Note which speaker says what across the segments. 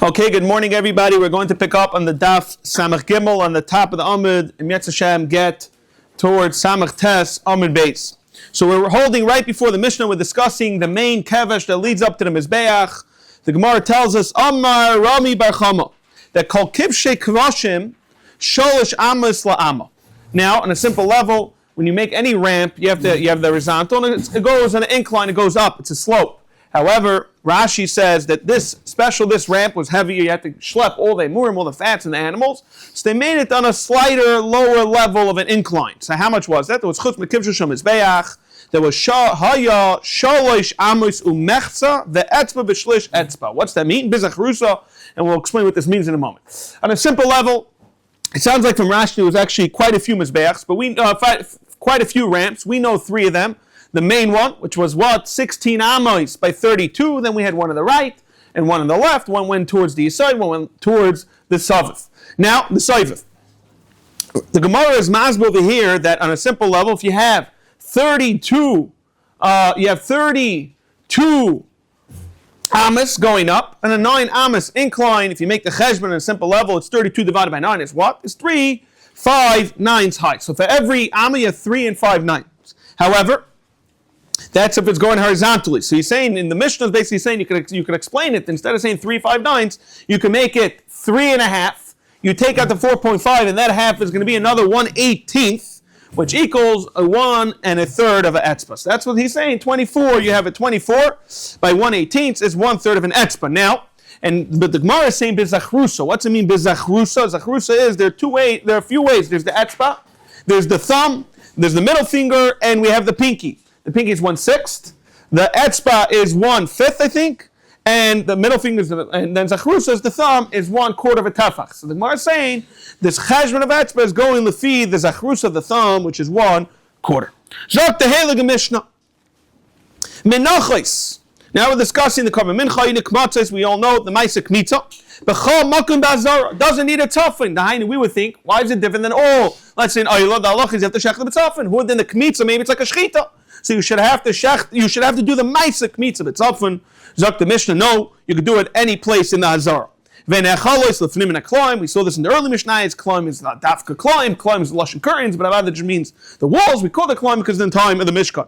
Speaker 1: Okay, good morning, everybody. We're going to pick up on the Daf Samach Gimel on the top of the Amud, and Yetz Hashem get towards Samach Tes Amud Beis. So we're holding right before the Mishnah. We're discussing the main kevesh that leads up to the Mizbeach. The Gemara tells us, Amar Rami Bar Chama, that Kol Kivshe Kvashim Sholish Amos La'ama. Now, on a simple level, when you make any ramp, you have the horizontal, and it goes on an incline, it goes up, it's a slope. However, Rashi says that this ramp was heavier. You had to schlep all the emurim, all the fats and the animals. So they made it on a slighter, lower level of an incline. So how much was that? There was chutz mekivshu shom mizbeach. There was haya shalosh amos umechza ve'etzba b'shlish etzba. What's that mean? Bizach rusa, and we'll explain what this means in a moment. On a simple level, it sounds like from Rashi there was actually quite a few mizbeachs, but quite a few ramps. We know three of them. The main one, which was 16 amos by 32. Then we had one on the right and one on the left. One went towards the side, one went towards the Savif. Now, the Savif. The Gemara is masbel over here that on a simple level, if you have 32 amos going up and a 9 amos incline. If you make the cheshbon on a simple level, it's 32 divided by 9 is what? It's 3, 5 nines high. So for every amma, you have 3 and 5 nines. However, that's if it's going horizontally. So he's saying, in the Mishnah is basically saying you can explain it. Instead of saying 3, 5 nines, you can make it 3.5. You take out the 4.5, and that half is going to be another 1/18, which equals a 1 1/3 of an etzba. So that's what he's saying. 24, you have a 24 by 1/18 is 1/3 of an etzba. Now, but the Gemara is saying bizachrusa. What's it mean bizachrusa? Zachrusa is there are a few ways. There's the etzba, there's the thumb, there's the middle finger, and we have the pinky. The pinky is 1/6. The etzba is 1/5, I think. And the middle finger and then zachrusa is the thumb, is 1/4 of a tefach. So the Gemara is saying this cheshbon of etzba is going to feed the zachrusa of the thumb, which is 1/4. Zok the heilige Mishnah. Menachos. Now we're discussing the korban mincha, nikmatzos. We all know the ma'aseh kmitza. B'chol makom b'azara doesn't need a tafin. The hainu, we would think, why is it different than all? Let's say in ayla, the halach is you have to shech the tafin. Who then the kmitza? Maybe it's like a shechita. So you should have to do the ma'aseh kmitza. But tafin, zok the Mishnah. No, you could do it any place in the hazara. V'nechalos lefnim in a climb. We saw this in the early Mishnayos. Climb is not dafka climb. Climb is lashon curtains, but Avada just means the walls. We call the climb because in the time of the Mishkan.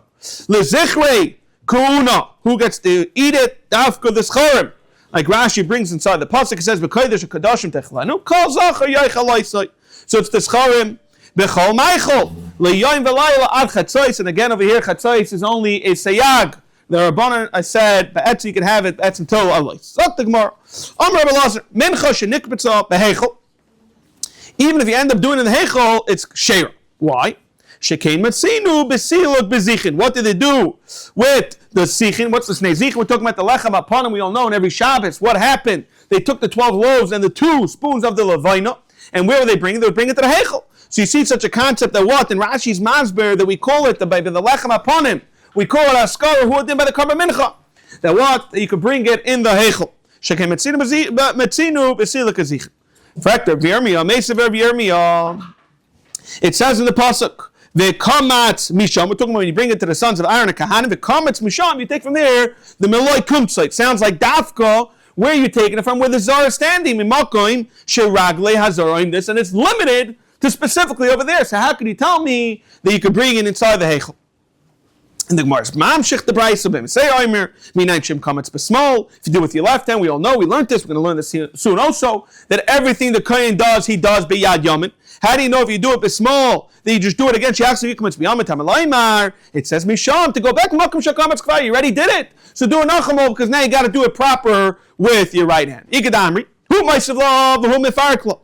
Speaker 1: Lezichrei Kuna, who gets to eat it? Dafka the scharim. Like Rashi brings inside the pasuk, it says, "B'kodesh kadashim techlanu kol zachar yaichalaisai." So it's the scharim b'chol meichel le'yoyim v'layla ad chatzos. And again over here, chatzos is only a sayag. The Rabbanan, I said, but you can have it. That's until Allah. Zok the Gemara. Amar Rabbi Lazar mincha shenikbetza behechel. Even if you end up doing it in the hechel, it's sheira. Why? Shekein matzinu b'silot b'zichin. What did they do with the zichin? What's the snei zichin? We're talking about the lechem apanim. We all know in every Shabbos what happened. They took the 12 loaves and the 2 spoons of the levina, and where were they bringing? They would bring it to the hechel. So you see such a concept that what in Rashi's masber that we call it the lechem apanim. We call it askara who did by the korban mincha. That what you could bring it in the hechel. Shekein matzinu b'silot b'zichin. In fact, Rabbi Yirmiyah, Mesav Rabbi Yirmiyah, it says in the pasuk. V'kamatz misham. We're talking about when you bring it to the sons of Aaron and Kahanim. V'kamatz misham. You take from there the meloi kumtzah. It sounds like dafka. Where are you taking it from? Where the zara is standing. Mimakoim sheragle hazaroim this, and it's limited to specifically over there. So how can you tell me that you could bring it inside the heichel? And the Gemara is mamshich the brayso b'em say oimer minayin shem kamatz b'smol. If you do it with your left hand, we all know we learned this. We're going to learn this soon also. That everything the kohen does, he does b'yad yamin. How do you know if you do it b'small, that you just do it against Yachsav Yikmatz b'yamet HaMalaymar? It says Misham, to go back to Makom Shakamatz Kvar, you already did it. So do a Nachamov, because now you got to do it proper with your right hand. Ikad Amri, who Maisavlav, who Mefarkla.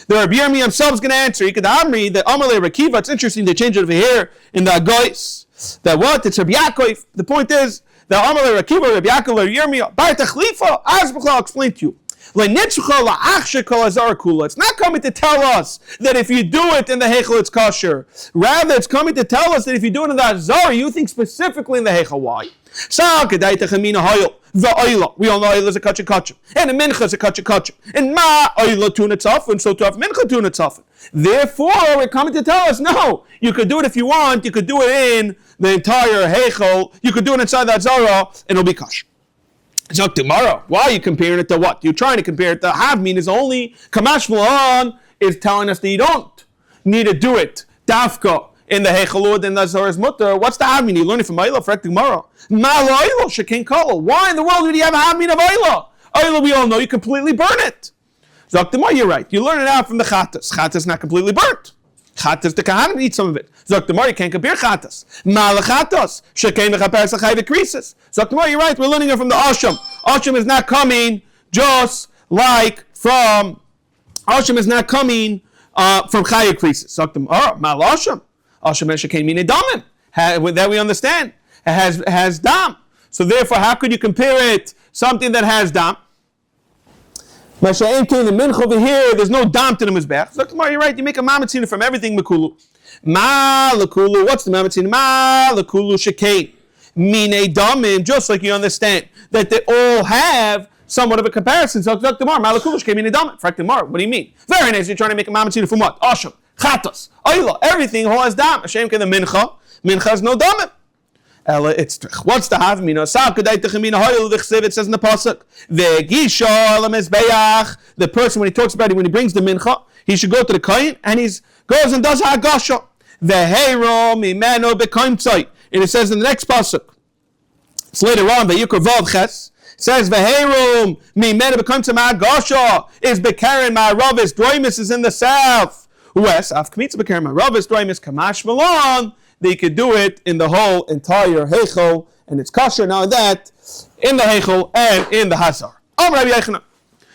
Speaker 1: The Rabbi Yirmiyah himself is going to answer. Ikad Amri, the Amalei Rakiva, it's interesting they change it over here in the Agois. That what? It's Rabbi Yaakov. The point is, the Amalei Rakiva, Rabbi Yaakov, Rabbi Yirmiyah, Bar Tachlifa, Azbach, I'll explain to you. It's not coming to tell us that if you do it in the Heichel it's kosher. Rather, it's coming to tell us that if you do it in the Azar, you think specifically in the Heichel. Why? We all know oil is a kachim, and a mincha is a kachim, and ma oil tuna tzafin, so to have mincha tuna tzafin. Therefore, we're coming to tell us, no, you could do it if you want. You could do it in the entire Heichel. You could do it inside the Azara, and it'll be kosher. Zok tomorrow. Why are you comparing it to what? You're trying to compare it to Havmin is only Kamash Mulan is telling us that you don't need to do it. Dafka in the Hechalud and the Zohar's Mutter. What's the Havmin? You learn it from Ayla for tomorrow. Mala Ayla Shekin Kala. Why in the world would you have a Havmin of Ayla? Ayla, we all know you completely burn it. Zok tomorrow, you're right. You learn it out from the Chatas. Chatas not completely burnt. Chatas, the Kahanim eat some of it. Zok tomorrow, you can't compare Chatas. Mala Chatas. Shekin Mechaperes Achayve Krisis. Zok tomorrow, you're right. We're learning it from the Asham. Asham is not coming just like from Asham is not coming from Chaya Krisis. Zok tomorrow, Mal Asham. Asham Shekin Mine Damim. That we understand. It has dam. So therefore, how could you compare it something that has dam? Masha'im came the mincha over here. There's no dam to the mizbech. So tomorrow, you're right. You make a mamatzina from everything makulu. Ma lakulu. What's the mamatzina? Ma lakulu shekain. Mine damim. Just like you understand that they all have somewhat of a comparison. So tomorrow, ma lakulu shekain mine damim. Frak tomorrow. What do you mean? Very nice. You're trying to make a mamatzina from what? Asham, chatas, ayla. Everything all has dam. Masha'im came the mincha. Mincha has no damim. It's what's the havmina? It says in the pasuk, the person when he talks about it when he brings the mincha, he should go to the kohen and he goes and does hagasha. And it says in the next pasuk, it's later on, it says veherum mimenu bekoimtzai hagasha is bekaren ma'aravis droimus is in the south west. Af kmitza bekaren ma'aravis droimus kamash malon. They could do it in the whole entire Heichel, and it's kosher now that in the Heichel and in the Hazar. Rabbi Yochanan.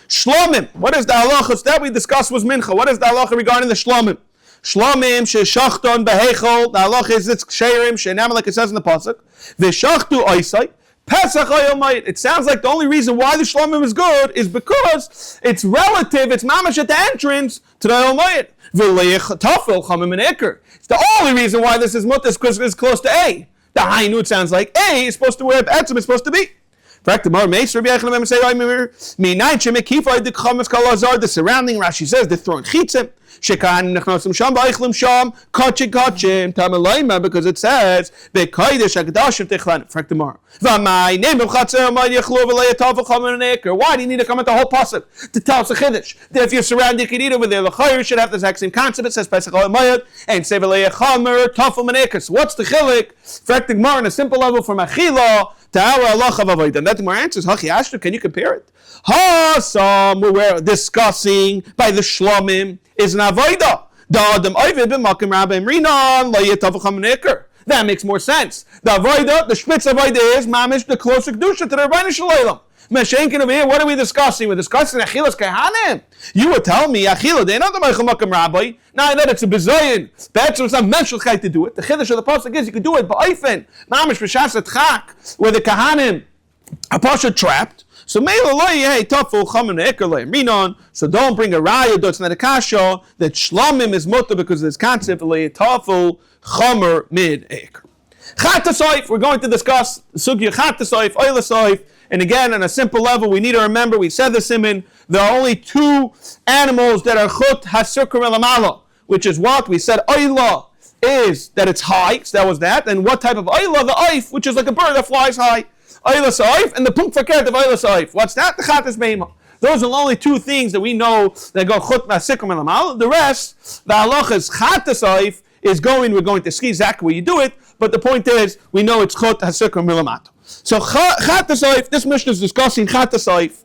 Speaker 1: Shlomim. What is the halacha that we discussed was mincha? What is the halacha regarding the shlomim? Shlomim sheshachton beheichel. The halacha is it's ksherim she'enam like it says in the pasuk. V'shachtu oisai. Pesach oyomayit. It sounds like the only reason why the shlomim is good is because it's relative. It's mamash at the entrance to the oyomayit. V'leich tafel chamim and eker. It's the only reason why this is mutas because it's close to A. The Hainu, it sounds like A is supposed to where Etzim is supposed to be. The surrounding, Rashi says, they're throwing chitzim. Because it says, why do you need to come at the whole pasuk to tell us a chiddush? That if you're surrounded, you can eat over there. The should have the exact same concept. It says, and so what's the chilik? On a simple level from achila to our halacha of avodah. And that more answers, Hachi Ashter, can you compare it? We're discussing by the shlomim is an avodah. That makes more sense. The avodah, the Spitz avodah is mamish the closer kedusha to the Rebbeinu Shalom. Meshenkin over here, what are we discussing? We're discussing achilas kahanim. You would tell me achila. They not the meichel makam rabbi. Now I know it's a bezayin. That's what's not mentioned to do it. The chiddush of the pasuk is you can do it ba'ofen mamish b'shas etchak where the kahanim are pasha trapped. So so don't bring a raya, it's not a kasha, that shlomim is mutter because of this concept of tafel chomer mid eker. Chatasoif, we're going to discuss sugya chatasoif, oilasoif, and again on a simple level we need to remember, we said the siman, there are only two animals that are chut hasukar elamala, which is what? We said oila is that it's high, so that was that, and what type of oila? The oif, which is like a bird that flies high. Oila Saif and the Punk Fakert of Oila Saif. What's that? The Chatas Beima. Those are the only two things that we know that go Chut Masikum and Lamal. The rest, the halachas Chatas Saif is going, we're going to see exactly where you do it, but the point is, we know it's Chut Hasikum Milamato. So Chatas Saif, this mission is discussing Chatas Saif.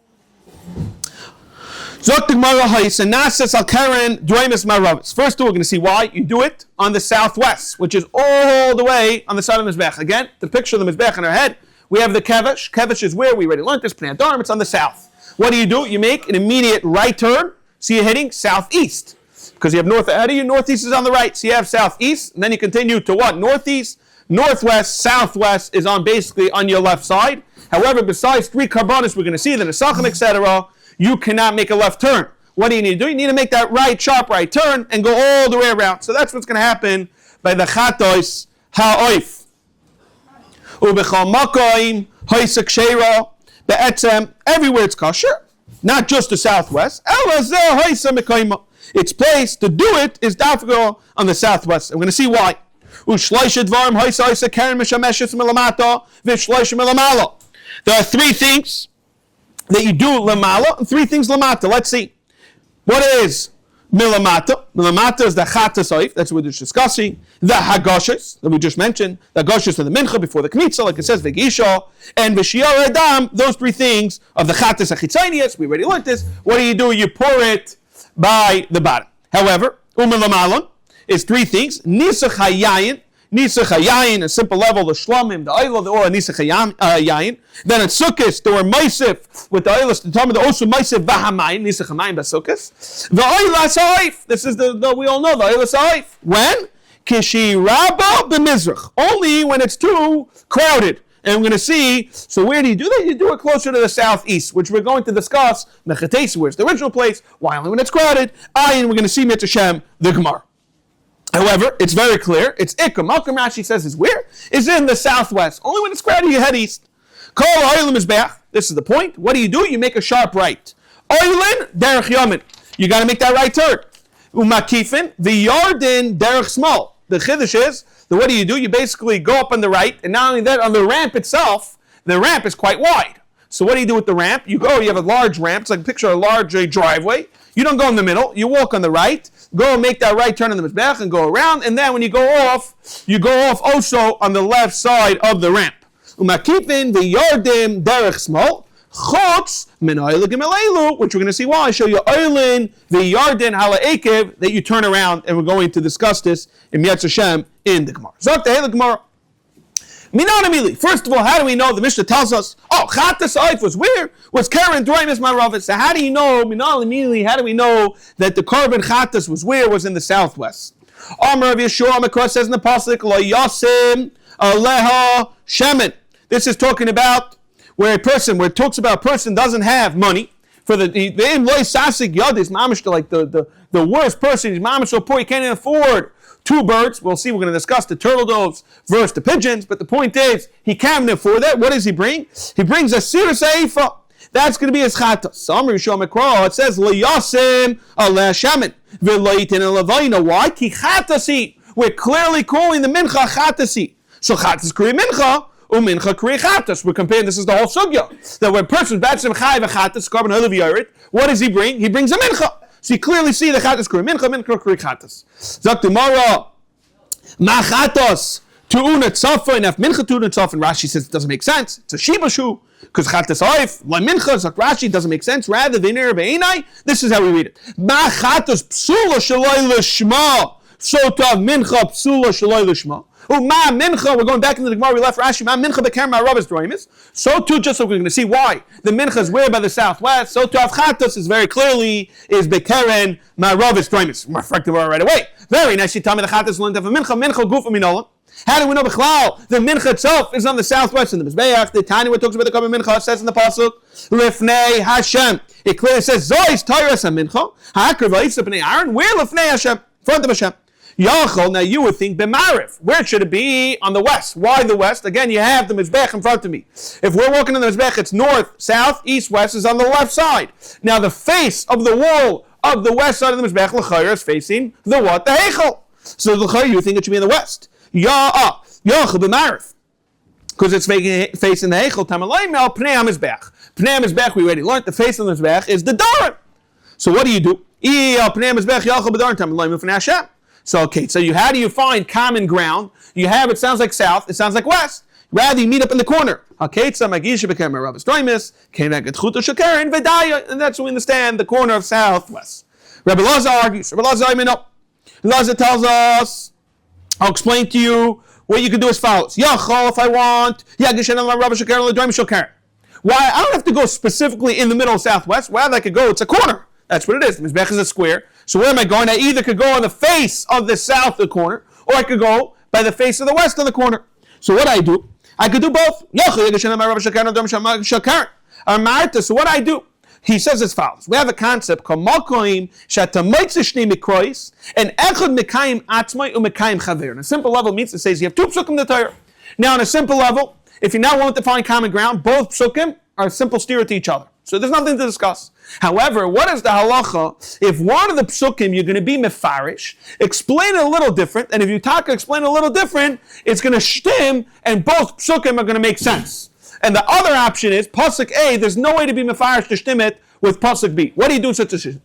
Speaker 1: Zoktik Marahais and Nasas Al Karen Dwaymas Maravis. First two, we're going to see why you do it on the southwest, which is all the way on the side of the Mizbech. Again, the picture of the Mizbech in our head. We have the kevesh. Kevesh is where we already learned this. Pnei Adarim, it's on the south. What do? You make an immediate right turn. So you're heading southeast. Because you have north ahead of you, northeast is on the right. So you have southeast, and then you continue to what? Northeast, northwest, southwest is on basically on your left side. However, besides three carbonis we're going to see, the Nesachim, etc., you cannot make a left turn. What do? You need to make that right, sharp right turn and go all the way around. So that's what's going to happen by the Chatois Ha'oif. Everywhere it's kosher, not just the southwest. Its place to do it is dafgo on the southwest. I'm going to see why. There are three things that you do lamala, and 3 things lamata. Let's see. What is milamata? Milamata is the chatas oif, that's what we're just discussing. The hagoshes, that we just mentioned. The hagoshes of the mincha before the kmitza, like it says, vegisha, and v'shiyar adam, those 3 things of the chatas achitzanias, we already learned this. What do? You pour it by the bottom. However, umilamalon is 3 things. Nisach hayayin, a simple level, the shlamim, the oil, the oil, nisach hayayin. Then at sukkis, there were maisif with the oil, the time of the also maisif v'hamayim, nisach hamayim b'sukkis. The oil asaif, this is the we all know, the oil asaif. When? Kishi rabba b'mizrach. Only when it's too crowded. And we're going to see, so where do you do that? You do it closer to the southeast, which we're going to discuss, Mechates, where's the original place, why only when it's crowded, and we're going to see Mitzvah the Gemara. However, it's very clear, it's Ikam. Malcolm Rashi says is where? Is in the southwest. Only when it's crowded, you head east. Kol Oilim is back. This is the point. What do? You make a sharp right. Oilin, derech yamin. You got to make that right turn. Umakifin, the yardin, derech small. The chiddush is, what do? You basically go up on the right, and not only that, on the ramp itself, the ramp is quite wide. So what do you do with the ramp? You have a large ramp, it's like picture a large driveway. You don't go in the middle, you walk on the right, go and make that right turn on the mizbech and go around, and then when you go off also on the left side of the ramp. Umakifin the yardim derech small. Chutz min oil gemelelu, which we're going to see why. I show you oilin the yarden hala ekev that you turn around, and we're going to discuss this in Mitzvah Shem in the Gemara. Zok the Gemara. Minan amili. First of all, how do we know? The Mishnah tells us, chatas oif was where? Was Karen Droimus Maravis. So how do you know? Minan amili. How do we know that the carbon chatas was where? Was in the southwest. Amar of Yeshua Makor says in the pasuk lo yasim aleha shemen. This is talking about where it talks about a person doesn't have money for the sasik yadis mamish, like the worst person, he's mamish so poor he can't even afford 2 birds. We'll see, we're going to discuss the turtle doves versus the pigeons, but the point is he can't afford that. What does he bring? He brings a sir seifa. That's going to be his chatas. Samar Yishom Ekra, it says lo yasim aleh shaman v'loitin elavayna. Why? Ki chatasi. We're clearly calling the mincha chatasi. So chatas kri mincha. Umincha kri chatas. We're comparing, this is the whole sugya. That when a person batzim chai v'chatas, carbon oil v'yaret, what does he bring? He brings a mincha. So you clearly see the chatas kri mincha kri chatas. Zok tomorrow, ma chatas tu'una tzafin, if mincha tu'una tzafin, Rashi says it doesn't make sense. It's a shibashu, because chatas oif, la mincha, Zok Rashi, doesn't make sense. Rather, v'nir be'enai, this is how we read it. Ma chatas psula shaloi l'shma, sotav mincha psula shaloi l'shma. Ma mincha, we're going back into the Gemara, we left Rashi, ma mincha beker ma'aravis droimis. So too, just so we're going to see why the mincha is where by the southwest, so too avchatos is very clearly is bekeren ma'aravis droimis. We're reflecting right away. Very nice, you tell me the chatos learned of a mincha gufa minola. How do we know b'chlal? The mincha itself is on the southwest in the Mizbeach. The Tanya what talks about the common mincha, it says in the pasuk, lifnei Hashem. It clearly says, zois tayras ha-mincha, ha'akriv ha'isap b'nei Aaron, where lifnei Hashem? Front of Hashem. Yachol, now you would think b'marif. Where should it be? On the west. Why the west? Again, you have the Mizbech in front of me. If we're walking in the Mizbech, it's north, south, east, west is on the left side. Now the face of the wall of the west side of the Mizbech, l'chayr, is facing the what? The Heichel. So l'chayr, you think it should be in the west. Yachol b'marif. Because it's facing the Heichel. Tamalayim el pnei ha-Mizbech. Pnei ha-Mizbech, we already learned, the face of the Mizbech is the Daran. So what do? Pnei ha-Mizbech yachol b'daran tamalayim ufnei Hashem. So, okay, so how do you find common ground? You have, it sounds like south, it sounds like west. Rather, you meet up in the corner. Okay, so Magisha became a Rabbis Droimis, came back at Chuta Shakar and Vedaya, and that's what we understand the corner of southwest. Rabbi Lazar argues, Rabbi Lazar, Lazar tells us, I'll explain to you what you can do as follows. Yachol, if I want, Yagishan and Rabbi Shakar and Droimis Shakar. Why? I don't have to go specifically in the middle of southwest. Rather, I could go, it's a corner. That's what it is. The Mizbech is a square. So where am I going? I either could go on the face of the south of the corner, or I could go by the face of the west of the corner. So what I do? I could do both. So what I do? He says as follows. We have a concept called Malkoim Shatamoitzishni Mikrois and Echad Mekayim Atzmai Umekayim Chaver. On a simple level means it says you have 2 psukim in the Torah. Now on a simple level, if you're not willing to find common ground, both psukim are a simple steer to each other. So there's nothing to discuss. However, what is the halacha if one of the psukim you're going to be mefarish, explain it a little different, and if you explain it a little different, it's going to shtim, and both psukim are going to make sense. And the other option is, Pasuk A, there's no way to be Mefarish to Shtimit with Pasuk B. What do you do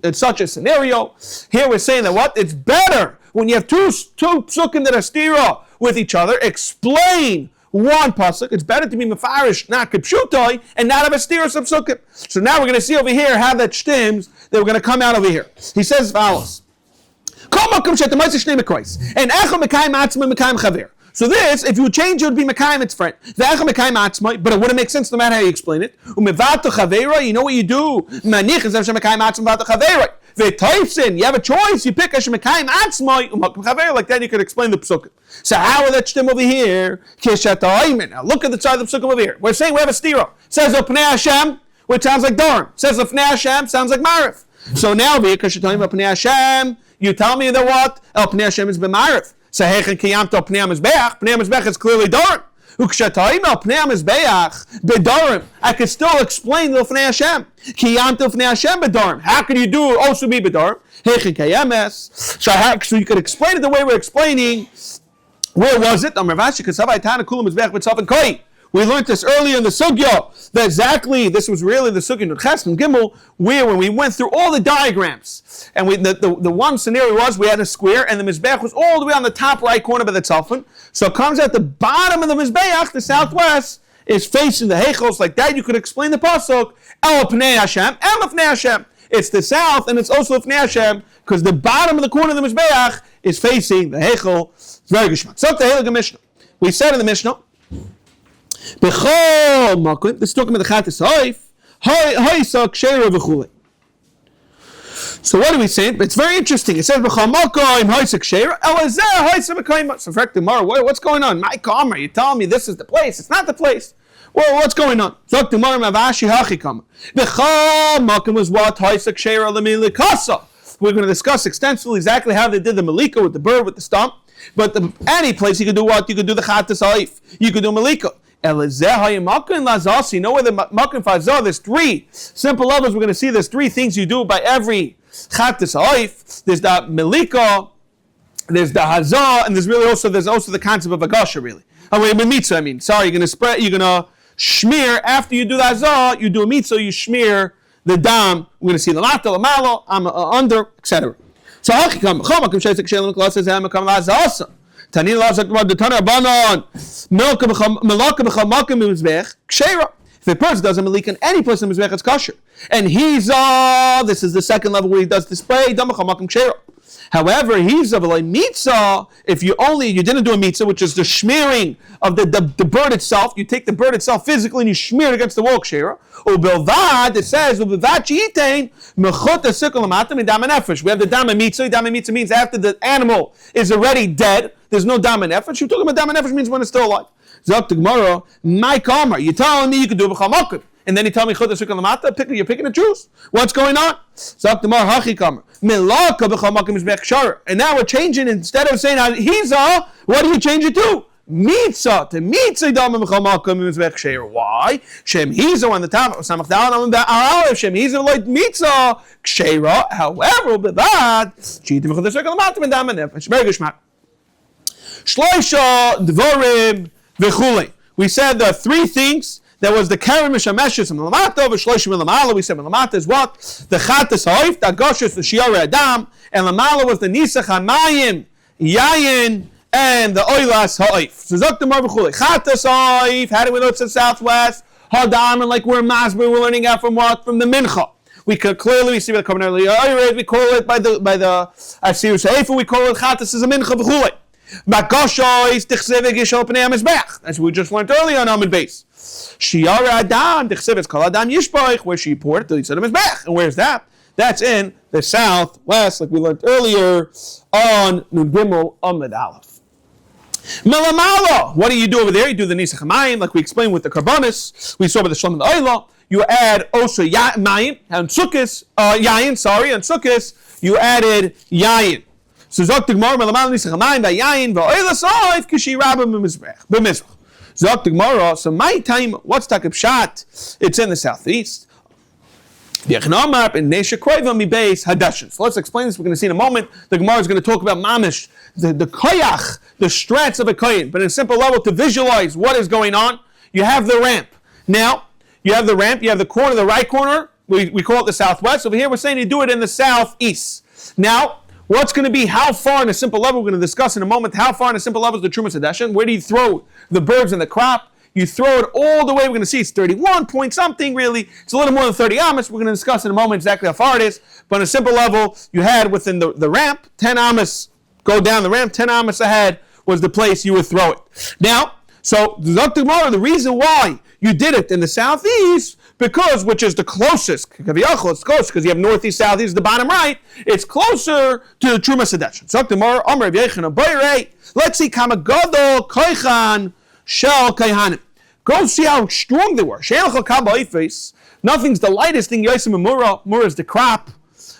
Speaker 1: in such a scenario? Here we're saying that what? It's better when you have two psukim that are stira with each other, explain one pasuk. It's better to be mefarish, not kipshutai, and not have a stira sub psukim. So now we're going to see over here how that shtims that we're going to come out over here. He says as follows. So this, if you change it, would be Mekayim its friend. But it wouldn't make sense no matter how you explain it. You know what you do? You have a choice. You pick a Shemekayim Atzmai, like that you could explain the psukim. So how will that stem over here? Now look at the side of the psukim over here. We're saying we have a stira. Says Opnei Hashem, which sounds like Dorim. Says Opnei Hashem, sounds like Marif. So now over here, Opnei Hashem, you tell me that what? Opnei Hashem is b'Marif. So Hechen Kiyam to Opnei Mizbeach. Opnei Mizbeach is clearly Dorim. I could still explain the Opnei Hashem. How could you do also be bedarim? So you could explain it the way we're explaining. Where was it? We learned this earlier in the sugya that exactly this was really the sugya in Ches and Gimel, where when we went through all the diagrams, and the one scenario was we had a square and the mizbeach was all the way on the top right corner by the tzalfin. So it comes at the bottom of the mizbeach, the southwest, is facing the heichos like that. You could explain the pasuk El Pnei Hashem, El Pnei Hashem. It's the south and it's also Pnei Hashem because the bottom of the corner of the mizbeach is facing the heichel. It's very geschmack. So the Heilige Mishnah. We said in the Mishnah. This is talking about the Chatas Haif. So what are we saying? It's very interesting. It says So what's going on? My Kamar, you're telling me this is the place. It's not the place. Well, what's going on? Was what we're going to discuss extensively exactly how they did the Malika with the bird, with the stump. But any place you could do what? You could do the Chatas Haif. You could do Malika. You know where the Makan Fazah, there's three simple levels. We're going to see there's three things you do by every Chatas Haif. There's the Melika, there's the Hazah, and there's also the concept of Agasha, really. You're going to spread, you're going to shmear, after you do the Hazah, you do a mitzvah, you shmear the dam. We're going to see the Lata, the Malo, under, etc. So, if a person does a malik in any place in Mizbech, it's kosher. And this is the second level where he does display. However, if you didn't do a mitzvah, which is the smearing of the bird itself, you take the bird itself physically and you smear it against the wall, kshera. It says, we have the dam mitzvah. Dam mitzvah means after the animal is already dead, there's no dam nefesh. You're talking about dam nefesh means when it's still alive. Zok tomorrow, my kamar. You're telling me you can do b'chal makom, and then you tell me you're picking the juice. What's going on? Zok tomorrow hachi kamar. Milaka b'chal makom is bechshar. And now we're changing, instead of saying hiza, what do you change it to? Mitzah to mitzah dam b'chal makom is bechshar. Why? Shem hiza on the top. Samach down on the aleph. Shem hiza like mitzah kshera. However, with that, cheating b'chal the circle makom and dam nefesh. Very geschmack. Shloisha dvorim v'chulei. We said the three things. There was the Karen Mishameshes and Lamata, V'shloishim Lamala. We said Lamata is what? The Chatas Haif, the Agoshus, the Shiare Adam, and Lamala was the Nisach HaMayim, Yayin, and the Oilas Haif. So Zok Demar v'chulei. Chatas Haif, how do we know it's the southwest? Hadam, and like we're Masber, we're learning out from what? From the Mincha. We could clearly see what coming earlier. We call it by the Asir Haif, we call it Chatas is a Mincha v'chulei. That's what we just learned earlier on Amid Bais. Shiara Adam, it's called Adam Yishboich, where she poured till he said him is back. And where's that? That's in the southwest, like we learned earlier on Nun Gimel Amid Aleph. Melamala, what do you do over there? You do the Nisach HaMayim, like we explained with the Karbonis. We saw with the Shalom and the Oyla. You add also Mayim, and Sukkis, Yayin, and Sukkis, you added Yayin. So Zok Gemara Melamal Nisach HaMayim Vayayin Va'oila Soif Kishi Rabba B'Mizrach. Zok Gemara. So my time, what's Takib Shat? It's in the southeast. V'Yechnamar in Nesha Kroiva Mi Beis Hadashin. So let's explain this. We're going to see in a moment. The Gemara is going to talk about mamish, the koyach, the strats of a koyin. But in a simple level, to visualize what is going on, you have the ramp. Now, you have the ramp, you have the corner, the right corner, we call it the southwest. Over here, we're saying you do it in the southeast. Now, what's going to be, how far in a simple level, we're going to discuss in a moment, how far in a simple level is the Truma Sedeshin? Where do you throw the birds and the crop? You throw it all the way, we're going to see it's 31 point something really. It's a little more than 30 amas. We're going to discuss in a moment exactly how far it is. But on a simple level, you had within the ramp, 10 amas go down the ramp, 10 amas ahead was the place you would throw it. Now, so the reason why you did it in the southeast, because which is the closest, it's close because you have northeast, southeast, the bottom right, it's closer to the Truma Sedeshin. Let's see, Kama Gadol Koichan Shel Kaihanim. Go see how strong they were. Nothing's the lightest thing. Mura is the crop.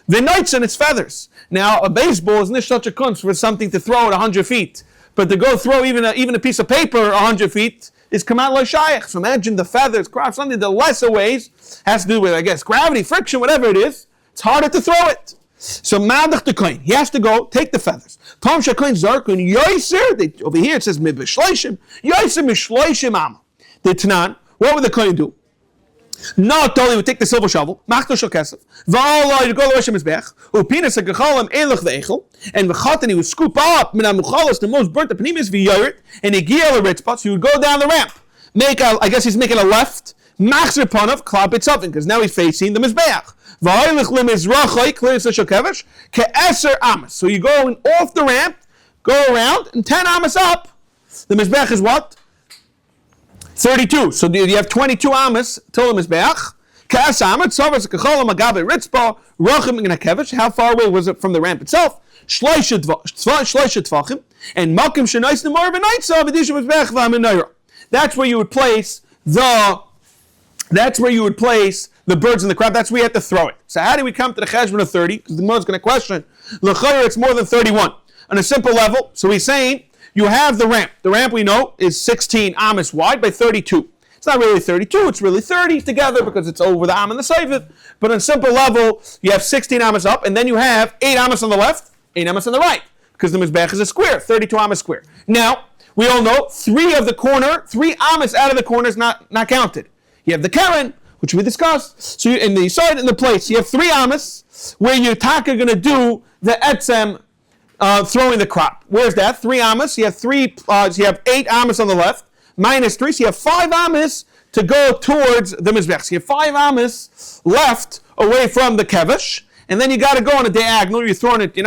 Speaker 1: The knights and its feathers. Now, a baseball is not such a kunst for something to throw at 100 feet. But to go throw even a piece of paper 100 feet is kamat lo shayach. So imagine the feathers, crop, something the lesser ways has to do with, I guess, gravity, friction, whatever it is. It's harder to throw it. So madach the kohen, he has to go take the feathers. Tom shakoin zarkun yoiser. Over here it says mibishloishim yoiser mishloishim am. The tanan. What would the kohen do? Not only would take the silver shovel, machto shel kesef, v'allah you go to Hashem mizbech, upinas hagechalim elach ve'echel, and v'chatan he would scoop up min hamuchalos the most burnt panimis v'yoret, and he giel a red spot. So he would go down the ramp, I guess he's making a left, machzer panav klap it something because now he's facing the mizbech. V'aylich lemizrachai klinis shel kevesh ke'eser amas. So you go off the ramp, go around, and 10 amas up. The mizbech is what? 32. So you have 22 amas till the mizbeach. Ka'as amat savas kacholam agabe ritzpa rachim in a kevish. How far away was it from the ramp itself? Shleisha tvachim and makim shenais nemar v'naitza v'dishim mizbeach v'amenayra. That's where you would place the birds and the crop. That's where you have to throw it. So how do we come to the cheshbon of 30? Because the Gemara is going to question. L'chayr, it's more than 31. On a simple level, so he's saying you have the ramp. The ramp we know is 16 amas wide by 32. It's not really 32, it's really 30 together because it's over the am and the seifet. But on a simple level, you have 16 amas up, and then you have 8 amas on the left, 8 amas on the right. Because the mizbech is a square, 32 amas square. Now, we all know 3 amas out of the corner is not counted. You have the keren, which we discussed. So in the side and the place, you have 3 amas where you're taka going to do the etzem, throwing the crop. Where's that? 3 amas. You have 8 amas on the left, minus 3. So you have 5 amas to go towards the mizbech. So you have 5 amas left away from the kevesh, and then you got to go on a diagonal. You're throwing it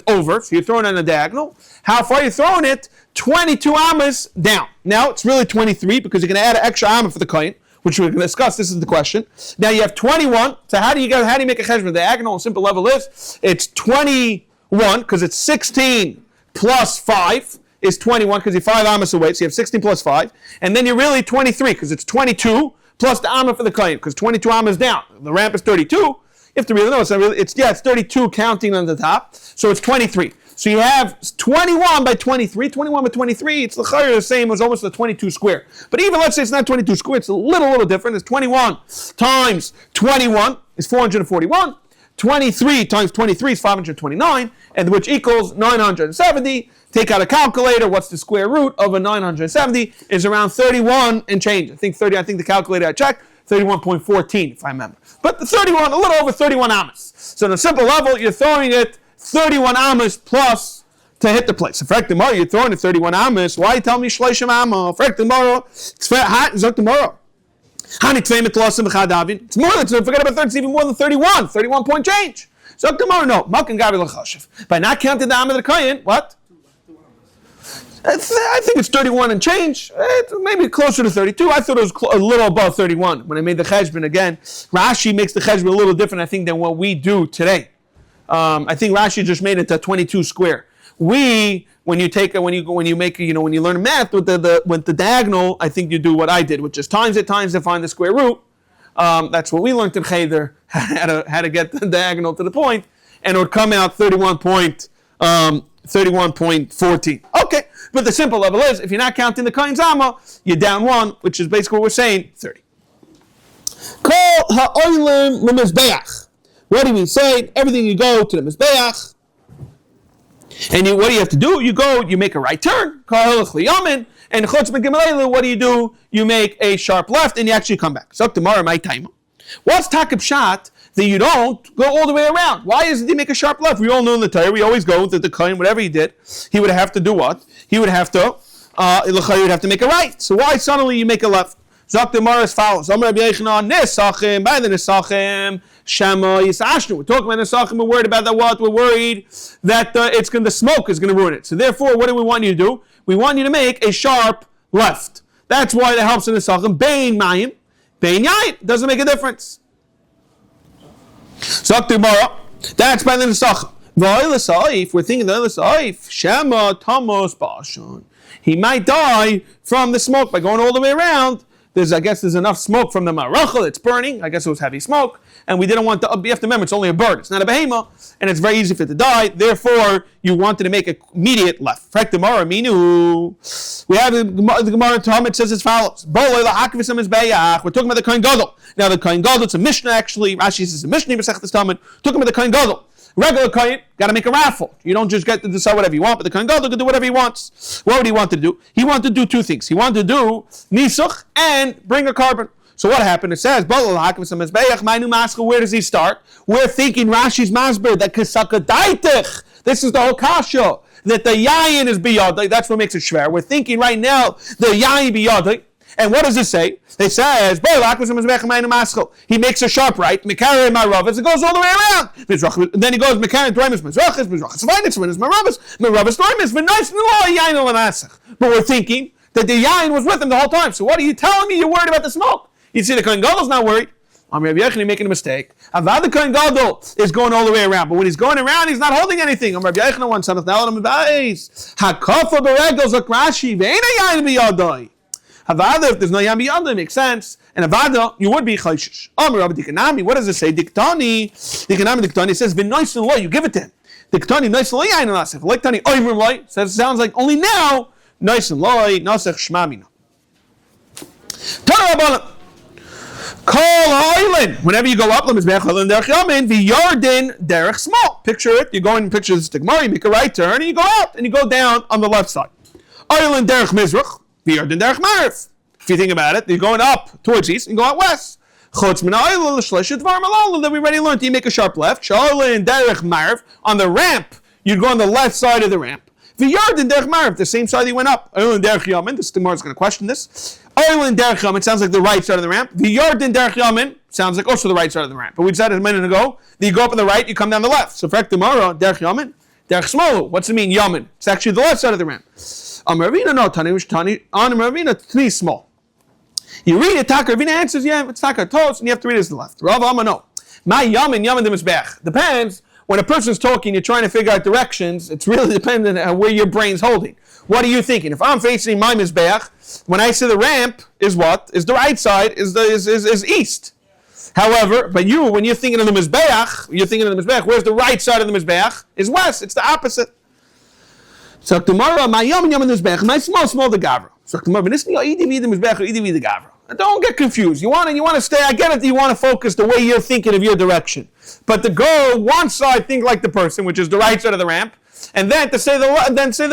Speaker 1: over. So you're throwing it on a diagonal. How far are you throwing it? 22 amas down. Now it's really 23 because you're going to add an extra amma for the kohen, which we're going to discuss. This is the question. Now you have 21. So how do you make a cheshbon? The diagonal and simple level is it's 21 because it's 16 plus 5 is 21 because you're 5 amas away. So you have 16 plus 5. And then you're really 23 because it's 22 plus the amma for the kohen because 22 amas down. The ramp is 32. You have to really know. It's 32 counting on the top. So it's 23. So you have 21 by 23. 21 by 23, it's the same as almost the 22 square. But even let's say it's not 22 square, it's a little different. It's 21 times 21 is 441. 23 times 23 is 529, and which equals 970. Take out a calculator. What's the square root of a 970? Is around 31 and change. I think the calculator I checked, 31.14 if I remember. But the 31, a little over 31 amas. So on a simple level, you're throwing it 31 amas plus to hit the place. So for tomorrow, you're throwing it 31 amas. Why you tell me shleishim amma? For tomorrow, it's hot. It's tomorrow. It's more than, forget about 30, it's even more than 31. 31 point change. So tomorrow, no. By not counting the amma of the kohen, what? I think it's 31 and change. It's maybe closer to 32. I thought it was a little above 31 when I made the cheshbon again. Rashi makes the cheshbon a little different, I think, than what we do today. I think Rashi just made it to 22 square. When you learn math with the diagonal, I think you do what I did, which is times it to find the square root. That's what we learned in Scheiner, how to get the diagonal to the point, and it would come out 31.14. Okay, but the simple level is, if you're not counting the kohen zama, you're down 1, which is basically what we're saying, 30. Kol ha'olim l'mizbeach. What do we say? Everything you go to the mizbeach, and what do you have to do? You go, you make a right turn, and And chutz b'gimelela, what do? You make a sharp left, and you actually come back. So tomorrow, my time. What's takib shot that you don't go all the way around? Why doesn't he make a sharp left? We all know in the Torah, we always go with the kohen, whatever he did, he would have to do what? He would have to, you would have to make a right. So why suddenly you make a left? Zok the Mara as follows. By the Nesachim, Shema Yisashnu. We're talking about Nesachim, we're worried about that what? We're worried that the smoke is going to ruin it. So therefore, what do we want you to do? We want you to make a sharp left. That's why that helps in Nesachim. Bein Mayim, Bein Yain. Doesn't make a difference. Zok the Mara. That's by the Nesachim. We're thinking the Saif, Shema Tamos Bashon. He might die from the smoke by going all the way around. There's enough smoke from the marachal. It's burning. I guess it was heavy smoke, and we didn't want you have to remember it's only a bird. It's not a behema, and it's very easy for it to die. Therefore, you wanted to make an immediate left. We have the Gemara in Talmud says as follows: We're talking about the kohen gadol. Now the kohen gadol, it's a mishnah actually. Rashi says a mishnah. Masechtas Talmud. Talking about the kohen gadol. Regular kohen, got to make a raffle. You don't just get to decide whatever you want, but the kohen gadol can do whatever he wants. What would he want to do? He wanted to do two things. He wanted to do nisuch and bring a carbon. So what happened? It says, where does he start? We're thinking Rashi's masber that kesakadaitich. This is the whole kasha that the yayin is biyadai. That's what makes it shver. We're thinking right now the yayin biyadai. And what does it say? It says, he makes a sharp right, it goes all the way around. Then he goes, but we're thinking that the yain was with him the whole time. So what are you telling me? You're worried about the smoke. You see, the kohen gadol's not worried. I'm Rabbi Yochanan making a mistake. Avad the kohen gadol is going all the way around, but when he's going around, he's not holding anything. I'm Rabbi Yochanan one son. Hakafa beregels like Rashi ve'ena yain biyadai. Avada, if there's no yam biyada, it makes sense. And Avada, you would be chayshish. What does it say? Diktani says, v'nois and lo, you give it to him. Diktani, nois and lo, yain nasech. Like Tani, oivrim lo, says it sounds like only now, nois and lo, nasech shmamina. Tana Rabbanan. Kol ha'oilin. Whenever you go up, l'mizbeach ha'oilin derech yamin, v'yardin derech small. Picture it, you go in, picture this Gemara, you make a right turn, and you go out, and you go down on the left side. Oilin derech mizrach. If you think about it, you're going up towards east and go out west. That we already learned. You make a sharp left. On the ramp, you'd go on the left side of the ramp. The same side you went up. This Gemara is going to question this. It sounds like the right side of the ramp. Sounds like also the right side of the ramp. But we decided a minute ago that you go up on the right, you come down the left. So for tomorrow, derech yamin, derech small. What's it mean, yamin? It's actually the left side of the ramp. Ravina no Tani, which Tani on Ravina three small. You read it, Taka Ravina answers, yeah, it's Taka toast, and you have to read it to the left. Rav Amma no. My yamin the misbech. Depends. When a person's talking, you're trying to figure out directions. It's really dependent on where your brain's holding. What are you thinking? If I'm facing my misbech, when I say the ramp is what? Is the right side, is east. However, but when you're thinking of the mizbeach, where's the right side of the mizbeach? Is west. It's the opposite. So tomorrow, my yom in the mizbeach, my small the gavra. So tomorrow, the gavra. Don't get confused. You want to stay. I get it. You want to focus the way you're thinking of your direction, but to go one side, think like the person, which is the right side of the ramp, and then to say the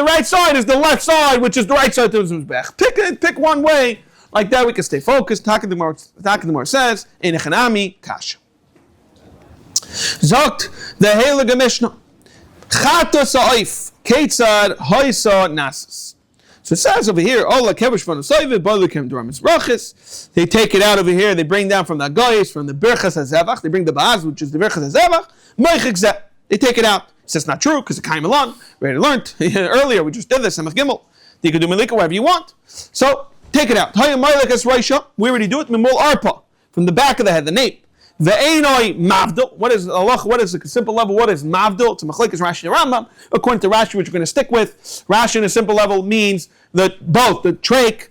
Speaker 1: right side is the left side, which is the right side of the mizbeach. Pick one way. Like that, we can stay focused. Taka the Gemara says in Echanami Kasha. Zokt the Heilige Mishnah. Chata sa'if ketzad hoisa nasas. So it says over here, Ola kevish from the soivid, bolikim duramis rachis. They take it out over here. They bring down from the goyis, from the birchas hazevach. They bring the baaz, which is the birchas hazevach. Moichik zeh. They take it out. It says not true because it came along. We already learned earlier. We just did this. Samach gimel. You can do milika wherever you want. So take it out. We already do it. Mimol arpa, from the back of the head, the nape. Ve'enoi mavdil. What is Allah? What is the simple level? What is mavdil? It's a machlekes Rashi and Rambam. According to Rashi, which we're going to stick with, Rashi in a simple level means that both the trach